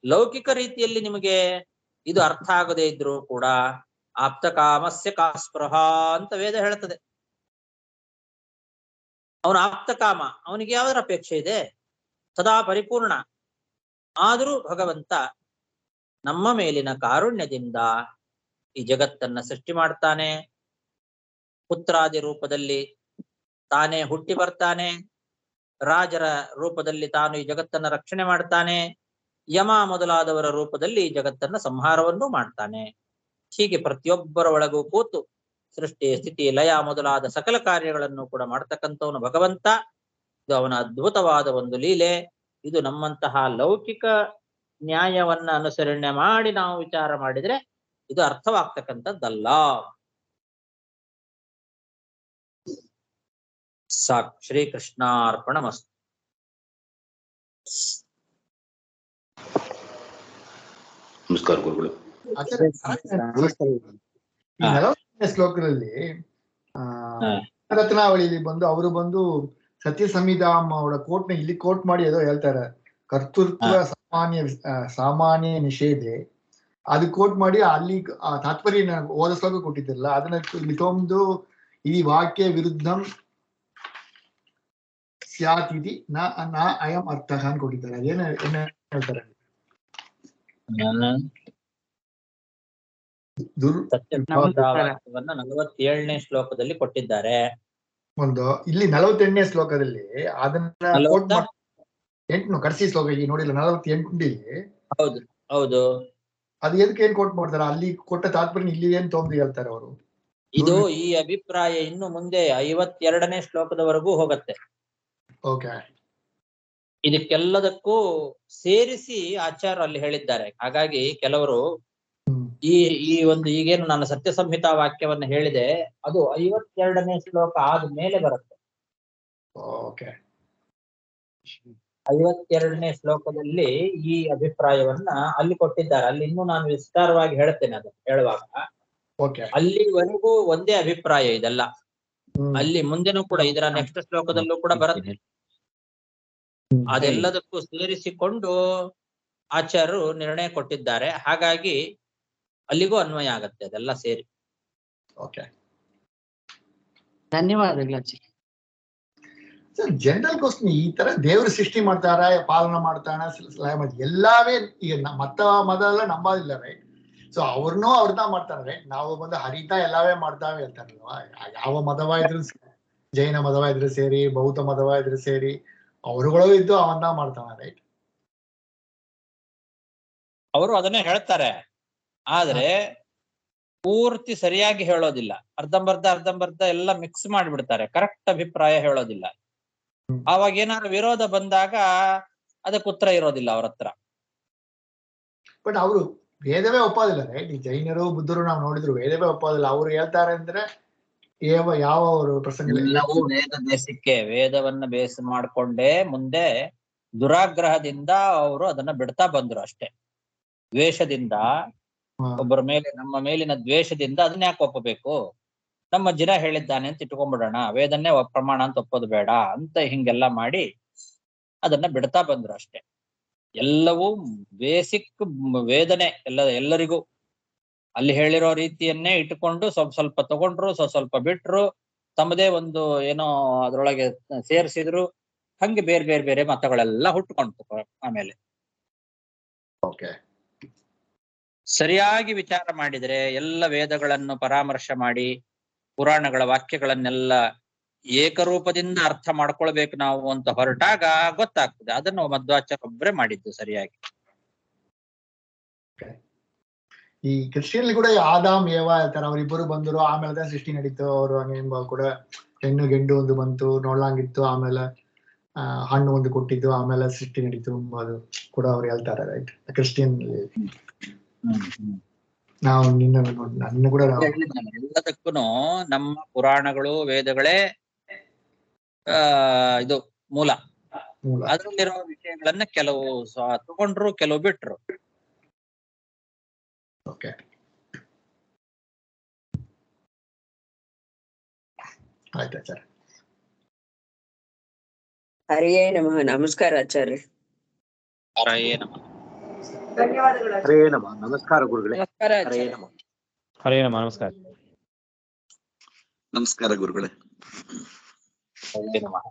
ಲೌಕಿಕ ರೀತಿಯಲ್ಲಿ ನಿಮಗೆ ಇದು ಅರ್ಥ ಆಗದೆ ಇದ್ರೂ ಕೂಡ ಆಪ್ತ ಕಾಮಸ್ಯ ಕಾಸ್ಪೃಹ ಅಂತ ವೇದ ಹೇಳ್ತದೆ. ಅವನ ಆಪ್ತ ಕಾಮ, ಅವನಿಗೆ ಯಾವುದರ ಅಪೇಕ್ಷೆ ಇದೆ? ಸದಾ ಪರಿಪೂರ್ಣ. ಆದರೂ ಭಗವಂತ ನಮ್ಮ ಮೇಲಿನ ಕಾರುಣ್ಯದಿಂದ ಈ ಜಗತ್ತನ್ನ ಸೃಷ್ಟಿ ಮಾಡ್ತಾನೆ. ಪುತ್ರಾದಿ ರೂಪದಲ್ಲಿ ತಾನೇ ಹುಟ್ಟಿ ಬರ್ತಾನೆ, ರಾಜರ ರೂಪದಲ್ಲಿ ತಾನು ಈ ಜಗತ್ತನ್ನ ರಕ್ಷಣೆ ಮಾಡ್ತಾನೆ, ಯಮ ಮೊದಲಾದವರ ರೂಪದಲ್ಲಿ ಈ ಜಗತ್ತನ್ನ ಸಂಹಾರವನ್ನೂ ಮಾಡ್ತಾನೆ. ಹೀಗೆ ಪ್ರತಿಯೊಬ್ಬರ ಒಳಗೂ ಕೂತು ಸೃಷ್ಟಿ ಸ್ಥಿತಿ ಲಯ ಮೊದಲಾದ ಸಕಲ ಕಾರ್ಯಗಳನ್ನು ಕೂಡ ಮಾಡ್ತಕ್ಕಂಥವನು ಭಗವಂತ. ಇದು ಅವನ ಅದ್ಭುತವಾದ ಒಂದು ಲೀಲೆ. ಇದು ನಮ್ಮಂತಹ ಲೌಕಿಕ ನ್ಯಾಯವನ್ನ ಅನುಸರಣೆ ಮಾಡಿ ನಾವು ವಿಚಾರ ಮಾಡಿದ್ರೆ ಇದು ಅರ್ಥವಾಗ್ತಕ್ಕಂಥದ್ದಲ್ಲ. ಸಾಕು. ಶ್ರೀಕೃಷ್ಣಾರ್ಪಣಮಸ್ತು. ನಮಸ್ಕಾರ ಗುರುಗಳು. ಈ 40ನೇ ಶ್ಲೋಕದಲ್ಲಿ ರತ್ನಾವಳಿಲಿ ಬಂದು ಅವರು ಬಂದು ಸತ್ಯ ಸಂಹಿತಾಂ ಅವರ ಕೋಟ್ನ ಇಲ್ಲಿ ಕೋಟ್ ಮಾಡಿ ಏನೋ ಹೇಳ್ತಾರೆ, ಕರ್ತೃತ್ವ ಸಾಮಾನ್ಯ ನಿಷೇಧೆ. ಅದು ಕೋಟ್ ಮಾಡಿ ಅಲ್ಲಿ ತಾತ್ಪರ್ಯ ಓದ ಶ್ಲೋಕ ಕೊಟ್ಟಿದ್ದಿಲ್ಲ, ಅದನ್ನ ಇಲ್ಲಿ ತೊಂದು ಈ ವಾಕ್ಯ ವಿರುದ್ಧಂ ಸ್ಯಾತ್ ಇತಿ ನ ಅಯಂ ಅರ್ಥ ಅಂತ ಕೊಟ್ಟಿದ್ದಾರೆ. ಅದೇನ ಹೇಳ್ತಾರೆ? ಸತ್ಯಸಂಹಿತಾವಾಕ್ಯವನ್ನ 47ನೇ ಶ್ಲೋಕದಲ್ಲಿ ಕೊಟ್ಟಿದ್ದಾರೆ. ಒಂದು ಇಲ್ಲಿ 48ನೇ ಶ್ಲೋಕದಲ್ಲಿ ಅದನ್ನ ಕೋಟ್ ಮಾಡಿ 8 ಕರ್ಸಿ ಶ್ಲೋಕ ಇಲ್ಲಿ ನೋಡಿಲ್ಲ 48 ಹೌದು ಹೌದು. ಅದು ಎದಕ್ಕೆ ಏನ್ ಕೋಟ್ ಮಾಡ್ತಾರೆ? ಅಲ್ಲಿ ಕೊಟ್ಟ ತಾತ್ಪರ್ಯ ಇಲ್ಲಿ ಏನ್ ತೊಂದು ಹೇಳ್ತಾರೆ ಅವರು? ಇದು ಈ ಅಭಿಪ್ರಾಯ ಇನ್ನು ಮುಂದೆ 52ನೇ ಶ್ಲೋಕದವರೆಗೂ ಹೋಗತ್ತೆ. ಓಕೆ. ಇದಕ್ಕೆಲ್ಲದಕ್ಕೂ ಸೇರಿಸಿ ಆಚಾರ್ಯರು ಅಲ್ಲಿ ಹೇಳಿದ್ದಾರೆ. ಹಾಗಾಗಿ ಕೆಲವರು ಈ ಒಂದು ಈಗೇನು ನಾನು ಸತ್ಯ ಸಂಹಿತಾ ವಾಕ್ಯವನ್ನ ಹೇಳಿದೆ ಅದು 52ನೇ ಶ್ಲೋಕ ಆದ ಮೇಲೆ ಬರುತ್ತೆ. ಓಕೆ. 52ನೇ ಶ್ಲೋಕದಲ್ಲಿ ಈ ಅಭಿಪ್ರಾಯವನ್ನ ಅಲ್ಲಿ ಕೊಟ್ಟಿದ್ದಾರೆ. ಅಲ್ಲಿ ಇನ್ನೂ ನಾನು ವಿಸ್ತಾರವಾಗಿ ಹೇಳ್ತೇನೆ ಅದು ಹೇಳುವಾಗ. ಅಲ್ಲಿವರೆಗೂ ಒಂದೇ ಅಭಿಪ್ರಾಯ ಇದೆಲ್ಲ. ಅಲ್ಲಿ ಮುಂದೆನೂ ಕೂಡ ಇದರ ನೆಕ್ಸ್ಟ್ ಶ್ಲೋಕದಲ್ಲೂ ಕೂಡ ಬರುತ್ತೆ. ಅದೆಲ್ಲದಕ್ಕೂ ಸೇರಿಸಿಕೊಂಡು ಆಚಾರ್ಯರು ನಿರ್ಣಯ ಕೊಟ್ಟಿದ್ದಾರೆ. ಹಾಗಾಗಿ ಅಲ್ಲಿಗೂ ಅನ್ವಯ ಆಗತ್ತೆ ಅದೆಲ್ಲ ಸೇರಿ. ಓಕೆ, ಧನ್ಯವಾದಗಳು ಅಜ್ಜಿ. ಸರ್, ಜನರಲ್ ಕ್ವಶನ್, ಈ ತರ ದೇವರು ಸೃಷ್ಟಿ ಮಾಡ್ತಾರ, ಪಾಲನ ಮಾಡ್ತಾನ, ಎಲ್ಲವೇ ಈಗ ಮತ ಮದ ಎಲ್ಲ ನಂಬೋದಿಲ್ಲ, ರೈಟ್? ಸೊ ಅವ್ರನ್ನೂ ಅವ್ರನ್ನ ಮಾಡ್ತಾನೆ, ರೈಟ್? ನಾವು ಬಂದು ಹರಿತಾ ಎಲ್ಲವೇ ಮಾಡ್ತಾವೆ ಹೇಳ್ತಾರಲ್ವಾ? ಯಾವ ಮತವ ಇದ್ರು, ಜೈನ ಮತವ ಇದ್ರು ಸೇರಿ, ಬೌದ್ಧ ಮತವ ಇದ್ರು ಸೇರಿ, ಅವರುಗಳು ಇದ್ದು ಅವನ್ನ ಮಾಡ್ತಾನ, ರೈಟ್? ಅವರು ಅದನ್ನೇ ಹೇಳ್ತಾರೆ, ಆದ್ರೆ ಪೂರ್ತಿ ಸರಿಯಾಗಿ ಹೇಳೋದಿಲ್ಲ. ಅರ್ಧಂಬರ್ಧ ಎಲ್ಲ ಮಿಕ್ಸ್ ಮಾಡಿಬಿಡ್ತಾರೆ, ಕರೆಕ್ಟ್ ಅಭಿಪ್ರಾಯ ಹೇಳೋದಿಲ್ಲ. ಆವಾಗ ಏನಾದ್ರು ವಿರೋಧ ಬಂದಾಗ ಅದಕ್ಕೆ ಉತ್ತರ ಇರೋದಿಲ್ಲ ಅವ್ರ ಹತ್ರ. ಬಟ್ ಅವರು ವೇದವೇ ಒಪ್ಪೋದಿಲ್ಲ, ರೈಟ್? ಈ ಜೈನರು ಬುದ್ಧರು ನಾವು ನೋಡಿದ್ರು ವೇದವೇ ಒಪ್ಪೋದಿಲ್ಲ. ಅವ್ರು ಹೇಳ್ತಾರೆ ಅಂದ್ರೆ ಯಾವ ಅವರು ಪ್ರಸಂಗ ಎಲ್ಲವೂ ವೇದ ಬೇಸಿಕ್ಕೆ, ವೇದವನ್ನ ಬೇಸ್ ಮಾಡ್ಕೊಂಡೇ ಮುಂದೆ ದುರಾಗ್ರಹದಿಂದ ಅವರು ಅದನ್ನ ಬಿಡ್ತಾ ಬಂದ್ರು ಅಷ್ಟೇ. ದ್ವೇಷದಿಂದ, ಒಬ್ಬರ ಮೇಲೆ ನಮ್ಮ ಮೇಲಿನ ದ್ವೇಷದಿಂದ ಅದನ್ನ ಯಾಕೆ ಒಪ್ಪಬೇಕು? ನಮ್ಮ ಜಿನ ಹೇಳಿದ್ದಾನೆ ಅಂತ ಇಟ್ಕೊಂಡ್ಬಿಡೋಣ, ವೇದನ್ನೇ ಪ್ರಮಾಣ ಅಂತ ಒಪ್ಪೋದು ಬೇಡ ಅಂತ ಹಿಂಗೆಲ್ಲ ಮಾಡಿ ಅದನ್ನ ಬಿಡ್ತಾ ಬಂದ್ರು ಅಷ್ಟೇ. ಎಲ್ಲವೂ ಬೇಸಿಕ್ ವೇದನೆ ಎಲ್ಲರಿಗೂ ಅಲ್ಲಿ ಹೇಳಿರೋ ರೀತಿಯನ್ನೇ ಇಟ್ಟುಕೊಂಡು ಸ್ವಲ್ಪ ತಗೊಂಡ್ರು, ಸ್ವಲ್ಪ ಬಿಟ್ರು, ತಮ್ಮದೇ ಒಂದು ಏನೋ ಅದ್ರೊಳಗೆ ಸೇರಿಸಿದ್ರು. ಹಂಗೆ ಬೇರೆ ಬೇರೆ ಮತಗಳೆಲ್ಲ ಹುಟ್ಟುಕೊಂತು ಆಮೇಲೆ. ಓಕೆ, ಸರಿಯಾಗಿ ವಿಚಾರ ಮಾಡಿದರೆ ಎಲ್ಲ ವೇದಗಳನ್ನು ಪರಾಮರ್ಶೆ ಮಾಡಿ ಪುರಾಣಗಳ ವಾಕ್ಯಗಳನ್ನೆಲ್ಲ ಏಕರೂಪದಿಂದ ಅರ್ಥ ಮಾಡ್ಕೊಳ್ಬೇಕು ನಾವು ಅಂತ ಹೊರಟಾಗ ಗೊತ್ತಾಗ್ತದೆ. ಅದನ್ನು ಮಧ್ವಾಚಾರ್ಯ ಒಬ್ಬರೇ ಮಾಡಿದ್ದು ಸರಿಯಾಗಿ. ಈ ಕ್ರಿಶ್ಚಿಯನ್ ಕೂಡ ಆದಾಮ್ ಏವ ಹೇಳ್ತಾರೆ, ಅವರಿಬ್ಬರು ಬಂದರು, ಆಮೇಲೆ ಸೃಷ್ಟಿ ನಡೀತು. ಅವರು ಎಂಬ ಕೂಡ ಹೆಣ್ಣು ಗೆಂಡು ಒಂದು ಬಂತು, ನೋಡ್ಲಂಗಿತ್ತು, ಆಮೇಲೆ ಹಣ್ಣು ಒಂದು ಕೊಟ್ಟಿದ್ದು, ಆಮೇಲೆ ಸೃಷ್ಟಿ ನಡೀತು ಅದು ಕೂಡ ಅವ್ರು ಹೇಳ್ತಾರೆ, ರೈಟ್? ಕ್ರಿಶ್ಚಿಯನ್ ನಾವು ನನ್ನ ಕೂಡ ಎಲ್ಲದಕ್ಕೂ ನಮ್ಮ ಪುರಾಣಗಳು ವೇದಗಳೇ ಇದು ಮೂಲ. ಅದರಲ್ಲಿರೋ ವಿಷಯಗಳನ್ನ ಕೆಲವು ತಗೊಂಡ್ರು, ಕೆಲವು ಬಿಟ್ರು. ಓಕೆ, ಆಯ್ತು ಆಚಾರ್ಯ. ಹರಿಯೇ ನಮಃ. ನಮಸ್ಕಾರ ಆಚಾರ್ಯ. ಹರಯೇ ನಮಃ. ಧನ್ಯವಾದಗಳು. ಹರೇ ನಮಃ. ನಮಸ್ಕಾರ ಗುರುಗಳೇ. ನಮಸ್ಕಾರ ಹರೇ ಆಚಾರ್ಯ. ನಮಃ. ಹರೇ ನಮಃ. ನಮಸ್ಕಾರ. ನಮಸ್ಕಾರ ಗುರುಗಳೇ. ಹರಯೇ ನಮಃ.